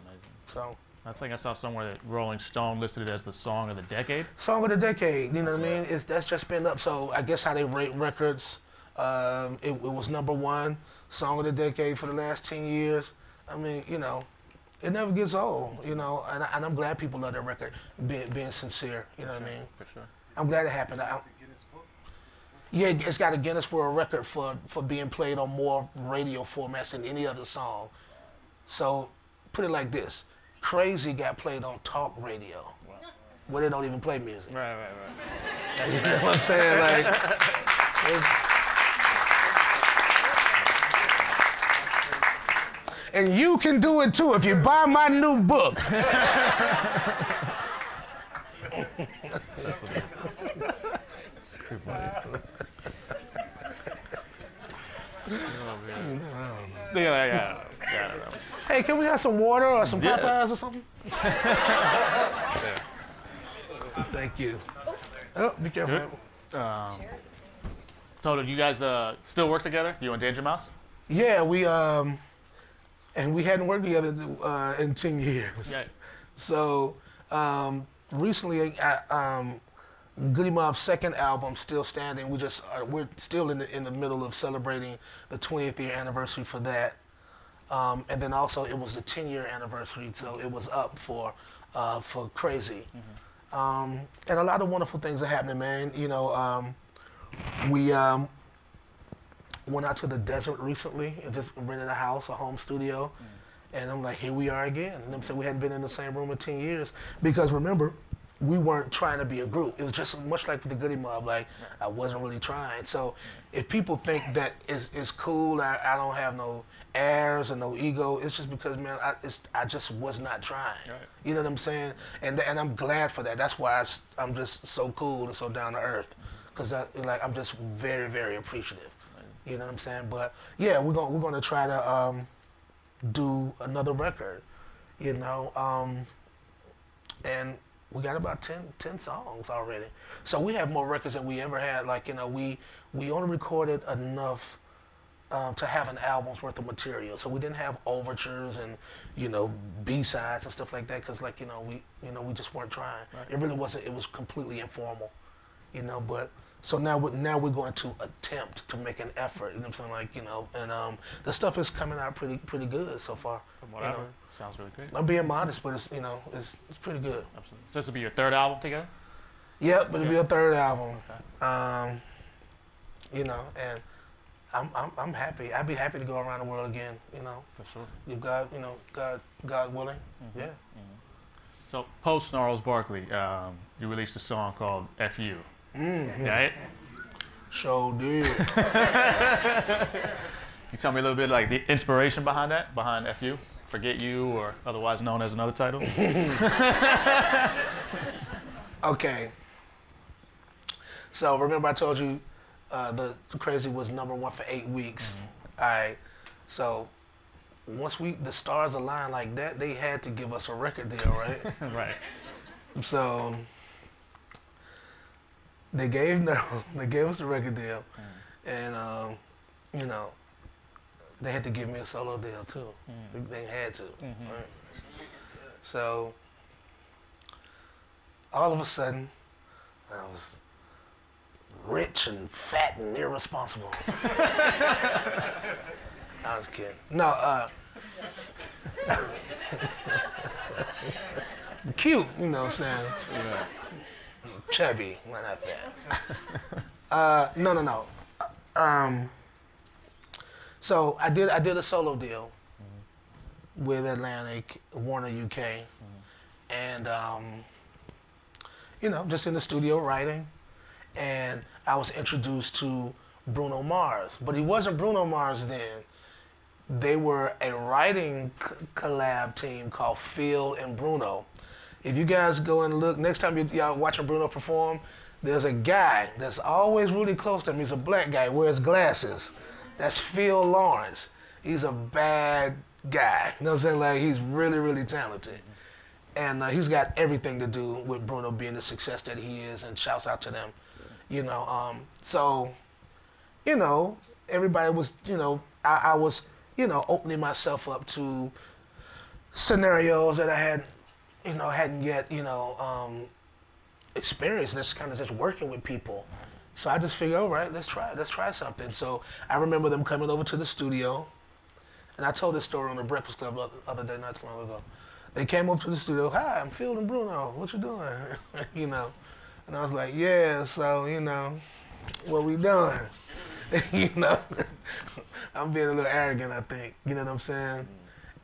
S6: So.
S7: I think I saw somewhere that Rolling Stone listed it as the song of the decade.
S6: Song of the decade, you know what I mean? That's just been up. So I guess how they rate records, it was #1 song of the decade for the last 10 years. I mean, it never gets old, and I'm glad people love that record, being sincere, you know what I mean?
S7: For sure.
S6: I'm glad it happened. Yeah, it's got a Guinness World Record for being played on more radio formats than any other song. So put it like this. Crazy got played on talk radio, where they don't even play music.
S7: Right.
S6: That's you know what I'm saying? Like, and you can do it too if you buy my new book.
S7: Too funny. Yeah.
S6: Hey, can we have some water or some Popeyes or something? Thank you. Oh, be careful.
S7: Toto, do you guys still work together? You and Danger Mouse?
S6: Yeah, and we hadn't worked together in 10 years. Yeah. So recently, Goodie Mob's second album, Still Standing. We're still in the middle of celebrating the 20th year anniversary for that. And then also it was the 10-year anniversary, so it was up for Crazy. And a lot of wonderful things are happening, man. We went out to the desert recently and just rented a house, a home studio. And I'm like, here we are again. And I'm saying we hadn't been in the same room in 10 years. Because remember, we weren't trying to be a group. It was just much like the Goodie Mob. Like I wasn't really trying. So if people think that it's cool, I don't have no airs and no ego. It's just because, man, I just was not trying. Right. You know what I'm saying? And I'm glad for that. That's why I'm just so cool and so down to earth, because I'm just very, very appreciative. You know what I'm saying? But yeah, we're gonna try to do another record. You know, and we got about 10 songs already. So we have more records than we ever had. Like, you know, we only recorded enough to have an album's worth of material. So we didn't have overtures and, you know, B-sides and stuff like that, because, like, you know, we just weren't trying. Right. It really wasn't. It was completely informal, you know. But so now we're going to attempt to make an effort. You know what I'm saying? Like, you know, and the stuff is coming out pretty good so far. From what I've heard,
S7: sounds really great.
S6: I'm being modest, but it's, you know, it's pretty good.
S7: Absolutely. So this will be your third album together?
S6: Yep, but it'll be a third album.
S7: Okay.
S6: You know, and I'm happy. I'd be happy to go around the world again. You know,
S7: for sure.
S6: If God, you know, God willing. Mm-hmm. Yeah.
S7: Mm-hmm. So post Gnarls Barkley, you released a song called "F.U."
S6: Mm-hmm.
S7: Right?
S6: Sure did.
S7: Can you tell me a little bit like the inspiration behind that, behind "F.U.", "Forget You," or otherwise known as another title?
S6: Okay. So remember I told you the Crazy was #1 for 8 weeks. Mm-hmm. All right. So once the stars aligned like that, they had to give us a record deal, right?
S7: Right.
S6: So they gave us a record deal, and you know, they had to give me a solo deal too. They had to. Mm-hmm. Right? So all of a sudden, I was rich and fat and irresponsible. I was kidding. No, cute, you know what I'm saying? Yeah. Chubby, well, not that. No. So I did a solo deal with Atlantic, Warner UK, and you know, just in the studio writing, and I was introduced to Bruno Mars, but he wasn't Bruno Mars then. They were a writing collab team called Phil and Bruno. If you guys go and look, next time y'all watching Bruno perform, there's a guy that's always really close to him. He's a black guy, wears glasses. That's Phil Lawrence. He's a bad guy. You know what I'm saying? Like, he's really, really talented. And he's got everything to do with Bruno being the success that he is, and shouts out to them. You know, so, you know, everybody was, you know, I was, you know, opening myself up to scenarios that I hadn't yet, you know, experienced. Just kind of just working with people. So I just figured, all right, let's try something. So I remember them coming over to the studio, and I told this story on the Breakfast Club the other day, not too long ago. They came over to the studio, hi, I'm Phil and Bruno, what you doing? You know, and I was like, yeah, so, you know, what we doing? You know, I'm being a little arrogant, I think, you know what I'm saying?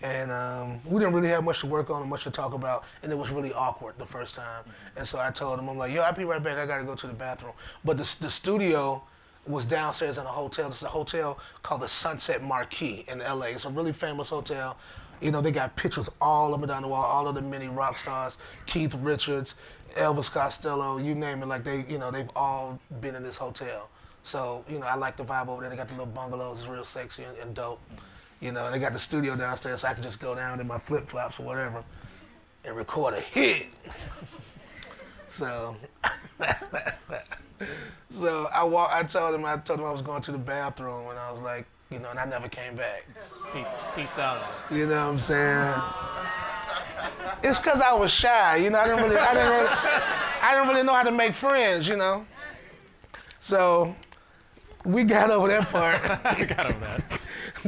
S6: And we didn't really have much to work on and much to talk about, and it was really awkward the first time. And so I told him, I'm like, yo, I'll be right back, I gotta go to the bathroom. But the studio was downstairs in a hotel. This is a hotel called the Sunset Marquis in LA. It's a really famous hotel. You know, they got pictures all up and down the wall, all of the many rock stars, Keith Richards, Elvis Costello, you name it, like they've all been in this hotel. So, you know, I like the vibe over there. They got the little bungalows, it's real sexy and dope. You know, and they got the studio downstairs, so I can just go down in my flip-flops or whatever and record a hit. So, I told him I was going to the bathroom, and I was like, you know, and I never came back.
S7: Peace out.
S6: You know what I'm saying? It's because I was shy, you know. I didn't really know how to make friends, you know. So we got over that part.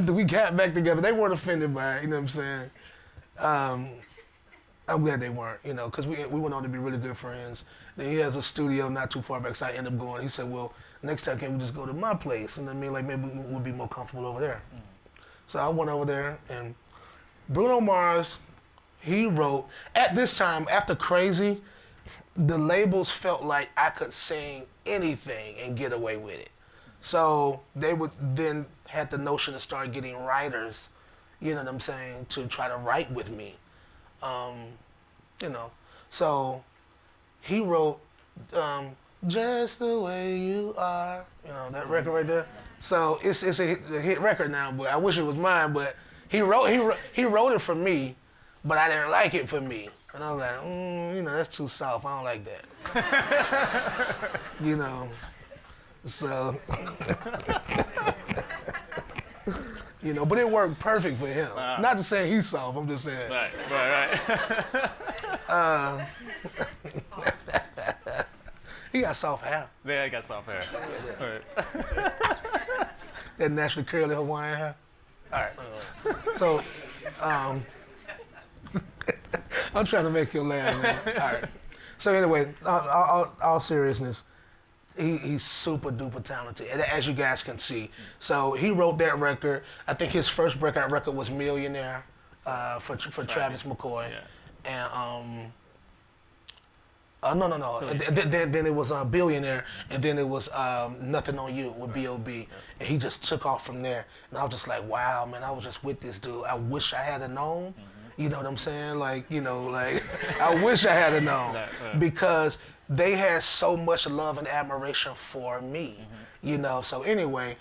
S6: We got back together. They weren't offended by it, you know what I'm saying? I'm glad they weren't, you know, because we went on to be really good friends. Then he has a studio not too far back, so I ended up going. He said, well, next time can we just go to my place? And I mean, like, maybe we'll be more comfortable over there. So I went over there, and Bruno Mars, he wrote, at this time, after Crazy, the labels felt like I could sing anything and get away with it. So they would then had the notion to start getting writers, you know what I'm saying, to try to write with me. You know, so he wrote Just the Way You Are, you know, that record right there. So it's a hit record now, but I wish it was mine, but he wrote it for me, but I didn't like it for me. And I was like, you know, that's too soft. I don't like that. You know, so, you know, but it worked perfect for him. Not to say he's soft, I'm just saying.
S7: Right.
S6: He got soft hair.
S7: Yeah, I got soft hair. Right.
S6: That naturally curly Hawaiian hair. All right. So, I'm trying to make you laugh, man. All right. So anyway, all seriousness, he's super duper talented, as you guys can see. So he wrote that record. I think his first breakout record was Millionaire for Travis McCoy.
S7: Yeah.
S6: And no. Then it was Billionaire, and then it was Nothing on You with B.O.B.
S7: Yeah.
S6: And he just took off from there. And I was just like, wow, man, I was just with this dude. I wish I had known. You know what I'm saying? Like, you know, like, I wish I had known. Because they had so much love and admiration for me. You know, so anyway,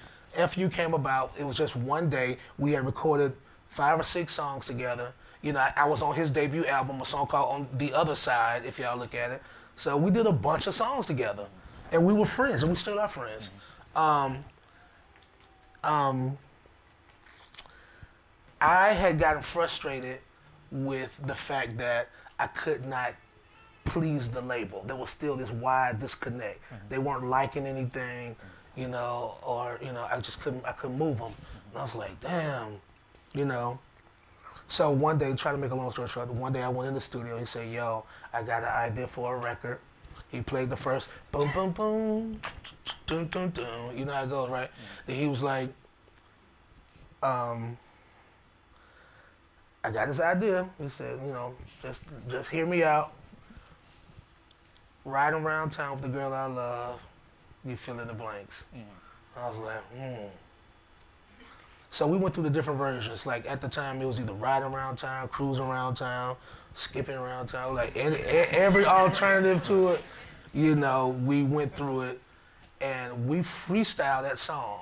S6: FU came about. It was just one day. We had recorded 5 or 6 songs together. You know, I was on his debut album, a song called On the Other Side, if y'all look at it. So we did a bunch of songs together. And we were friends, and we still are friends. I had gotten frustrated with the fact that I could not please the label. There was still this wide disconnect. They weren't liking anything, you know, or, you know, I couldn't move them. And I was like, damn, you know. So one day, try to make a long story short, one day I went in the studio, he said, yo, I got an idea for a record. He played the first boom, boom, boom, dun, dun, dun. You know how it goes, right? Then he was like, I got this idea. He said, you know, just hear me out. Riding around town with the girl I love, you fill in the blanks. I was like, So we went through the different versions. Like at the time, it was either riding around town, cruising around town, skipping around town, like every alternative to it. You know, we went through it, and we freestyled that song.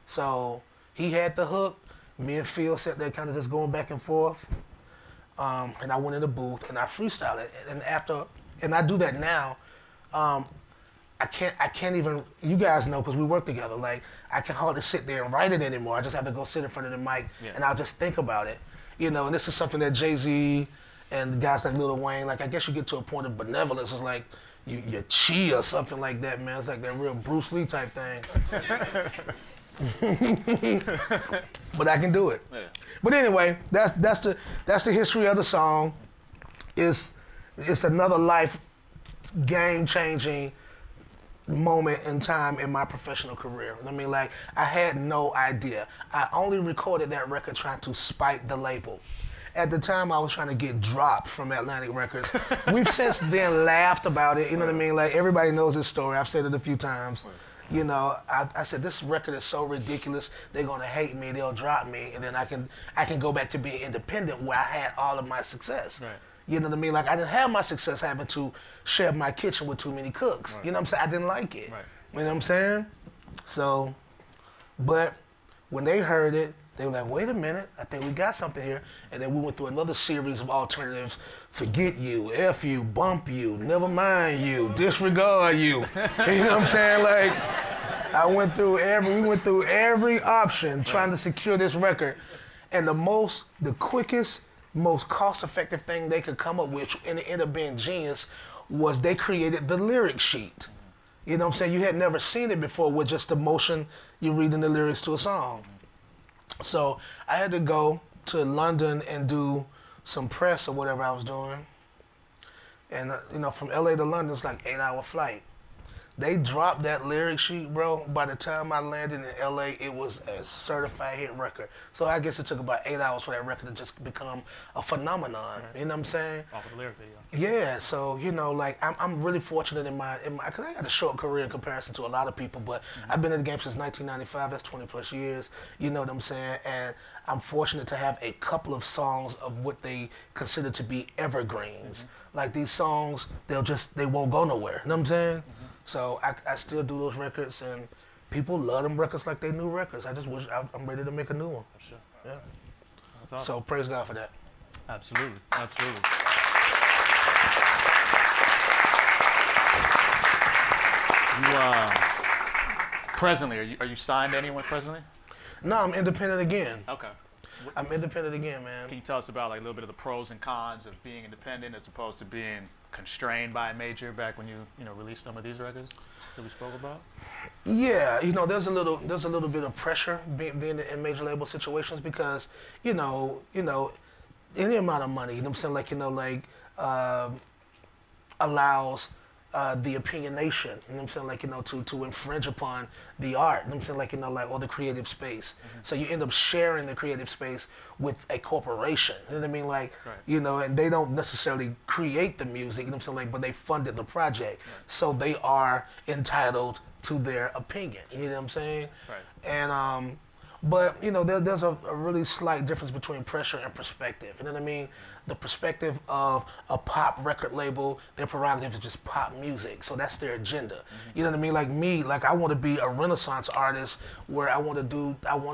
S6: So he had the hook. Me and Phil sat there kind of just going back and forth. And I went in the booth and I freestyled it. And I do that now. I can't even, you guys know because we work together, like I can hardly sit there and write it anymore. I just have to go sit in front of the mic and I'll just think about it. You know, and this is something that Jay-Z and guys like Lil Wayne, like I guess you get to a point of benevolence. It's like you chi or something like that, man. It's like that real Bruce Lee type thing. But I can do it. But anyway, that's the history of the song. It's another life game-changing moment in time in my professional career. I mean, like, I had no idea. I only recorded that record trying to spite the label. At the time, I was trying to get dropped from Atlantic Records. We've since then laughed about it, you know what I mean? Like, everybody knows this story. I've said it a few times. You know, I said, this record is so ridiculous, they're gonna hate me, they'll drop me, and then I can go back to being independent where I had all of my success. You know what I mean? Like, I didn't have my success having to share my kitchen with too many cooks. You know what I'm saying? I didn't like it. You know what I'm saying? So, but when they heard it, they were like, wait a minute, I think we got something here. And then we went through another series of alternatives. Forget you, F you, bump you, never mind you, disregard you. You know what I'm saying? Like, we went through every option trying to secure this record. And the quickest, most cost-effective thing they could come up with, and it ended up being genius, was they created the lyric sheet. You know what I'm saying? You had never seen it before with just the motion you're reading the lyrics to a song. So I had to go to London and do some press or whatever I was doing. And, you know, from LA to London, it's like an 8-hour flight. They dropped that lyric sheet, bro. By the time I landed in LA, it was a certified hit record. So I guess it took about 8 hours for that record to just become a phenomenon. You know what I'm saying?
S7: Off of the lyric video.
S6: Yeah, so you know, like I'm really fortunate in my cause I got a short career in comparison to a lot of people, but I've been in the game since 1995. That's 20 plus years. You know what I'm saying? And I'm fortunate to have a couple of songs of what they consider to be evergreens. Like these songs, they won't go nowhere. You know what I'm saying? So I still do those records, and people love them records like they new records. I just wish I'm ready to make a new one.
S7: For sure.
S6: Yeah.
S7: That's awesome.
S6: So praise God for that.
S7: Absolutely. Absolutely. You presently, are you signed to anyone presently?
S6: No, I'm independent again.
S7: Okay.
S6: I'm independent again, man.
S7: Can you tell us about like a little bit of the pros and cons of being independent as opposed to being constrained by a major back when you released some of these records that we spoke about?
S6: Yeah, you know, there's a little bit of pressure being in major label situations because, you know, any amount of money, you know what I'm saying, allows the opinionation, you know what I'm saying, like, to infringe upon the art, you know what I'm saying, or the creative space. So you end up sharing the creative space with a corporation, you know what I mean, like, and they don't necessarily create the music, you know what I'm saying, but they funded the project, so they are entitled to their opinion, you know what I'm saying? And, but, there's a really slight difference between pressure and perspective, you know what I mean? The perspective of a pop record label, their prerogative is just pop music, so that's their agenda. You know what I mean? Like me, like I want to be a Renaissance artist where I want to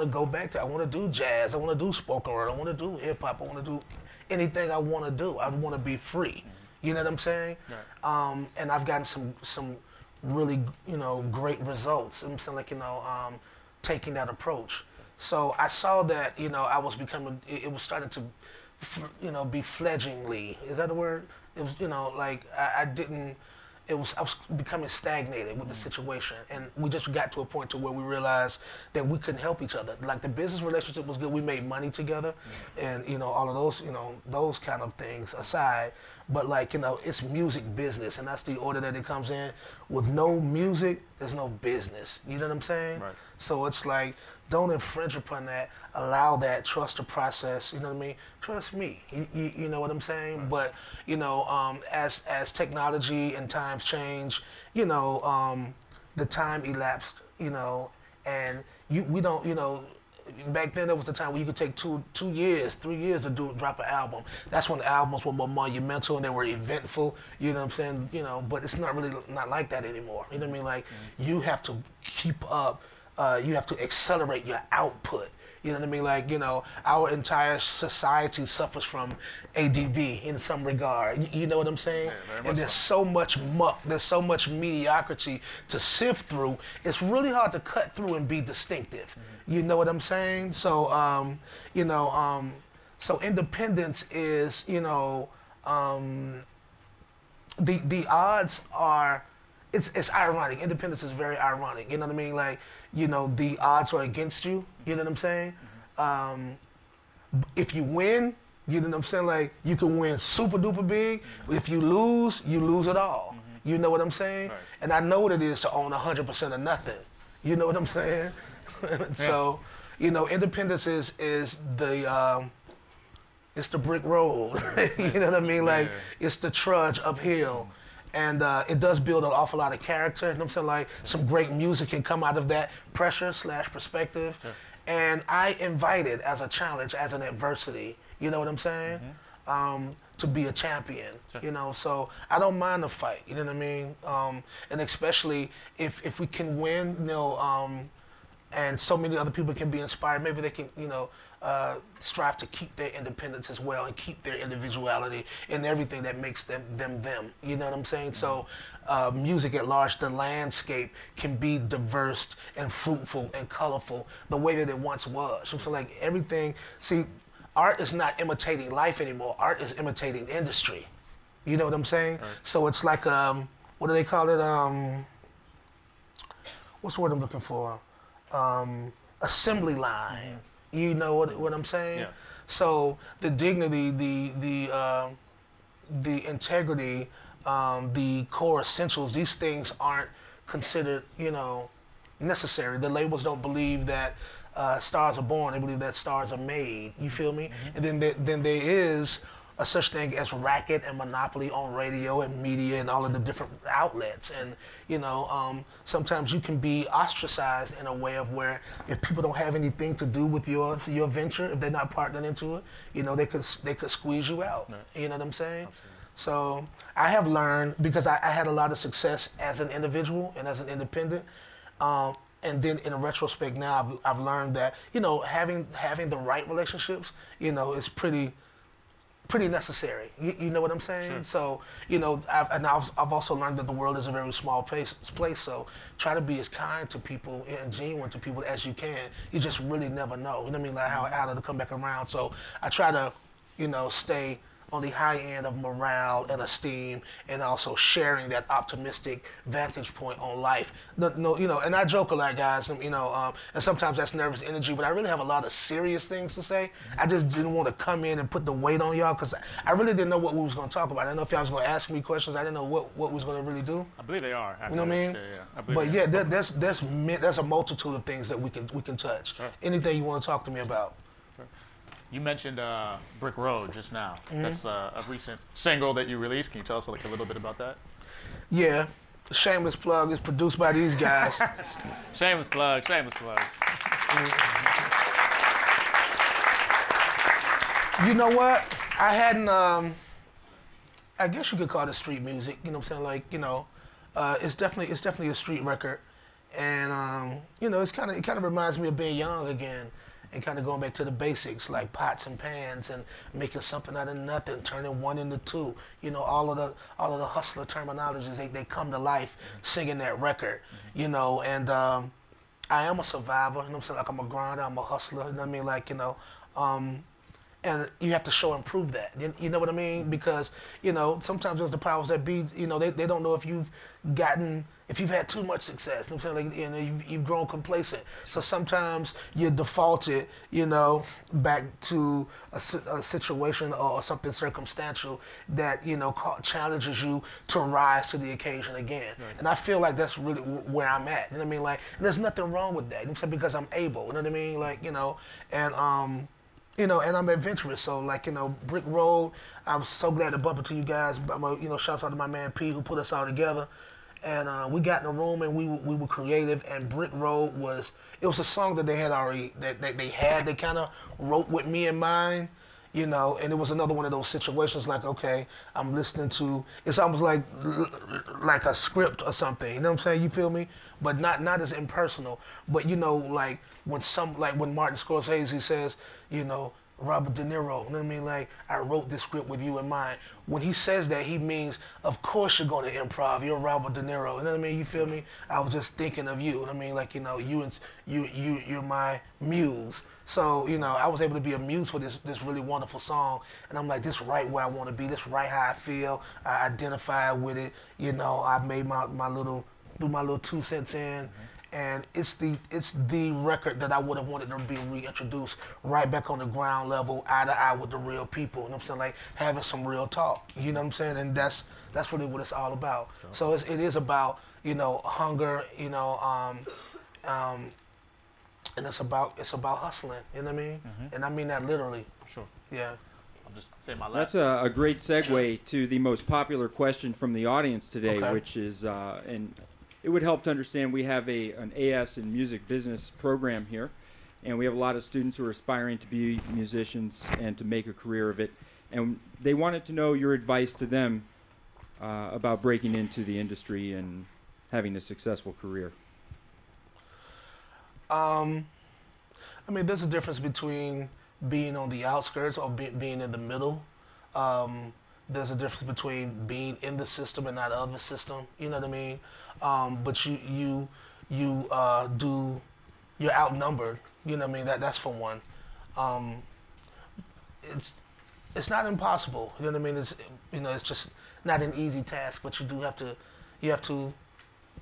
S6: go back to, I want to do jazz, I want to do spoken word, I want to do hip hop, I want to do anything I want to do. I want to be free. You know what I'm saying? And I've gotten some really, great results. I'm saying, like, taking that approach. So I saw that, I was becoming, it was starting to, be fledglingly. Is that a word? It was, like I was becoming stagnated with the situation, and we just got to a point to where we realized that we couldn't help each other. Like the business relationship was good, we made money together, and all of those, those kind of things aside. But like, it's music business, and that's the order that it comes in. With no music, there's no business. You know what I'm saying? Right. So it's like, don't infringe upon that. Allow that. Trust the process. You know what I mean? Trust me. You know what I'm saying? Right. But as technology and times change, the time elapsed. And we don't. Back then, there was the time where you could take 2 years, 3 years to drop an album. That's when the albums were more monumental and they were eventful. You know what I'm saying? But it's not like that anymore. You know what I mean? Like you have to keep up. You have to accelerate your output. You know what I mean? Like, our entire society suffers from ADD in some regard. You know what I'm saying? Yeah, and there's so much muck, there's so much mediocrity to sift through. It's really hard to cut through and be distinctive. You know what I'm saying? So, so independence is, the odds are, it's ironic. Independence is very ironic. You know what I mean? Like, the odds are against you. You know what I'm saying? If you win, you know what I'm saying? Like, you can win super duper big. If you lose it all. You know what I'm saying? Right. And I know what it is to own 100% of nothing. You know what I'm saying? So, independence is the it's the brick road. You know what I mean? Like, it's the trudge uphill. And it does build an awful lot of character. You know what I'm saying? Like, some great music can come out of that pressure / perspective. Sure. And I invited as a challenge, as an adversity, you know what I'm saying? To be a champion, sure. So I don't mind the fight, you know what I mean? And especially if we can win, and so many other people can be inspired, maybe they can, strive to keep their independence as well and keep their individuality and everything that makes them. You know what I'm saying? So music at large, the landscape can be diverse and fruitful and colorful the way that it once was. So like everything, see, art is not imitating life anymore. Art is imitating industry. You know what I'm saying? Right. So it's like, what do they call it? What's the word I'm looking for? Assembly line. You know what I'm saying? Yeah. So the dignity, the integrity, the core essentials, these things aren't considered, you know, necessary. The labels don't believe that stars are born; they believe that stars are made. You feel me? And then there is a such thing as racket and monopoly on radio and media and all of the different outlets. And you know, sometimes you can be ostracized in a way of where if people don't have anything to do with your venture, if they're not partnering into it, you know, they could squeeze you out. Right. You know what I'm saying? Absolutely. So I have learned, because I had a lot of success as an individual and as an independent. And then in retrospect now, I've learned that, you know, having the right relationships, you know, is pretty necessary. You know what I'm saying? Sure. So, you know, I've also learned that the world is a very small place. So try to be as kind to people and genuine to people as you can. You just really never know. You know what I mean? Like how it'll come back around. So I try to, you know, stay on the high end of morale and esteem, and also sharing that optimistic vantage point on life. No, you know, and I joke a lot, guys, you know, and sometimes that's nervous energy, but I really have a lot of serious things to say. I just didn't want to come in and put the weight on y'all, because I really didn't know what we was going to talk about. I didn't know if y'all was going to ask me questions. I didn't know what we was going to really do.
S7: I believe they are.
S6: You know what I mean? But yeah, there's a multitude of things that we can touch. Sure. Anything you want to talk to me about.
S7: Sure. You mentioned Brick Road just now. That's a recent single that you released. Can you tell us like a little bit about that?
S6: Yeah. Shameless plug is produced by these guys.
S7: Shameless plug, shameless plug.
S6: You know what? I hadn't, I guess you could call it street music. You know what I'm saying? Like, you know, it's definitely a street record. And, you know, it kind of reminds me of being young again. And kind of going back to the basics, like pots and pans, and making something out of nothing, turning one into two. You know, all of the hustler terminologies, they come to life singing that record. You know, and I am a survivor. You know what I'm saying? Like, I'm a grinder, I'm a hustler. You know what I mean? Like, you know, and you have to show and prove that. You know what I mean? Because, you know, sometimes there's the powers that be. You know, they don't know if you've had too much success. You know what I'm saying? Like, you know, you've grown complacent. So sometimes you defaulted, you know, back to a situation or something circumstantial that, you know, challenges you to rise to the occasion again. Right. And I feel like that's really where I'm at. You know what I mean? Like, and there's nothing wrong with that. You know what I'm saying? Because I'm able. You know what I mean? Like, you know, and you know, and I'm adventurous. So, like, you know, Brick Road, I'm so glad to bump into you guys. You know, shouts out to my man P, who put us all together. And we got in the room and we were creative. And Brick Road was a song that they had already, they kind of wrote with me in mind, you know. And it was another one of those situations like, okay, I'm listening to, it's almost like a script or something. You know what I'm saying? You feel me? But not as impersonal. But, you know, like when Martin Scorsese says, you know, Robert De Niro, you know what I mean? Like, I wrote this script with you in mind. When he says that, he means, of course you're going to improv. You're Robert De Niro. You know what I mean? You feel me? I was just thinking of you. You know what I mean? Like, you know, you're my muse. So, you know, I was able to be a muse for this really wonderful song. And I'm like, this right where I want to be. This right how I feel. I identify with it. You know, I made my little 2 cents in. And it's the record that I would have wanted to be reintroduced right back on the ground level, eye to eye with the real people. You know what I'm saying? Like, having some real talk. You know what I'm saying? And that's really what it's all about. Sure. So it is about, you know, hunger, you know, and it's about hustling. You know what I mean? And I mean that literally. Sure. Yeah.
S7: I'll just say my last.
S4: That's a great segue to the most popular question from the audience today, which is and it would help to understand we have an AS in music business program here, and we have a lot of students who are aspiring to be musicians and to make a career of it. And they wanted to know your advice to them about breaking into the industry and having a successful career.
S6: I mean, there's a difference between being on the outskirts or being in the middle. There's a difference between being in the system and not of the system. You know what I mean? But you're outnumbered. You know what I mean? That's for one. It's not impossible. You know what I mean? It's just not an easy task. But you have to,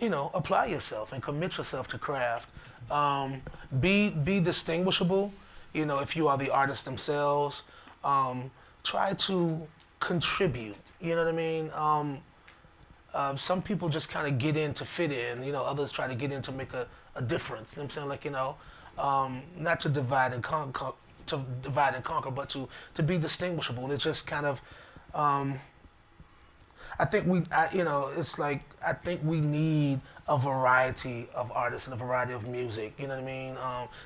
S6: you know, apply yourself and commit yourself to craft. Be distinguishable. You know, if you are the artists themselves, try to contribute. You know what I mean? some people just kind of get in to fit in. You know, others try to get in to make a difference. You know what I'm saying? Like, you know, not to divide and conquer, but to be distinguishable. And it's just kind of, I think it's like, I think we need a variety of artists and a variety of music. You know what I mean?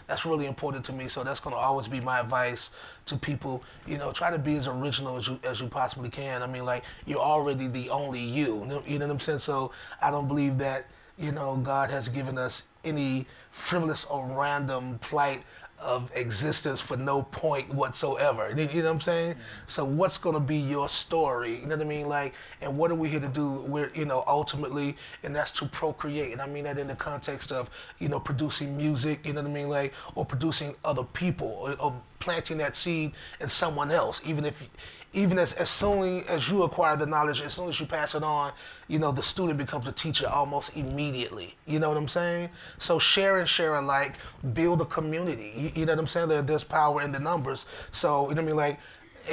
S6: That's really important to me. So that's going to always be my advice to people. You know, try to be as original as you possibly can. I mean, like, you're already the only you. You know what I'm saying? So I don't believe that, you know, God has given us any frivolous or random plight of existence for no point whatsoever. You know what I'm saying? So what's going to be your story? You know what I mean? Like, and what are we here to do? We're, you know, ultimately, and that's to procreate. And I mean that in the context of, you know, producing music, you know what I mean? Like, or producing other people, or planting that seed in someone else. Even as soon as you acquire the knowledge, as soon as you pass it on, you know, the student becomes a teacher almost immediately. You know what I'm saying? So share and share alike, build a community. You know what I'm saying? There's power in the numbers. So, you know what I mean? Like,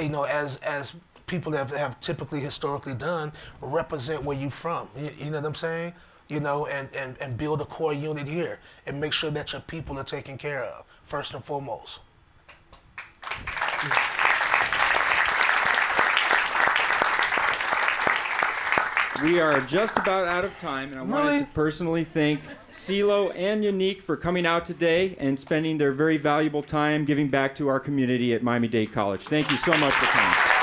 S6: you know, as people have typically historically done, represent where you're from. You know what I'm saying? You know, and build a core unit here and make sure that your people are taken care of, first and foremost.
S4: We are just about out of time, and I wanted to personally thank CeeLo and Unique for coming out today and spending their very valuable time giving back to our community at Miami-Dade College. Thank you so much for coming.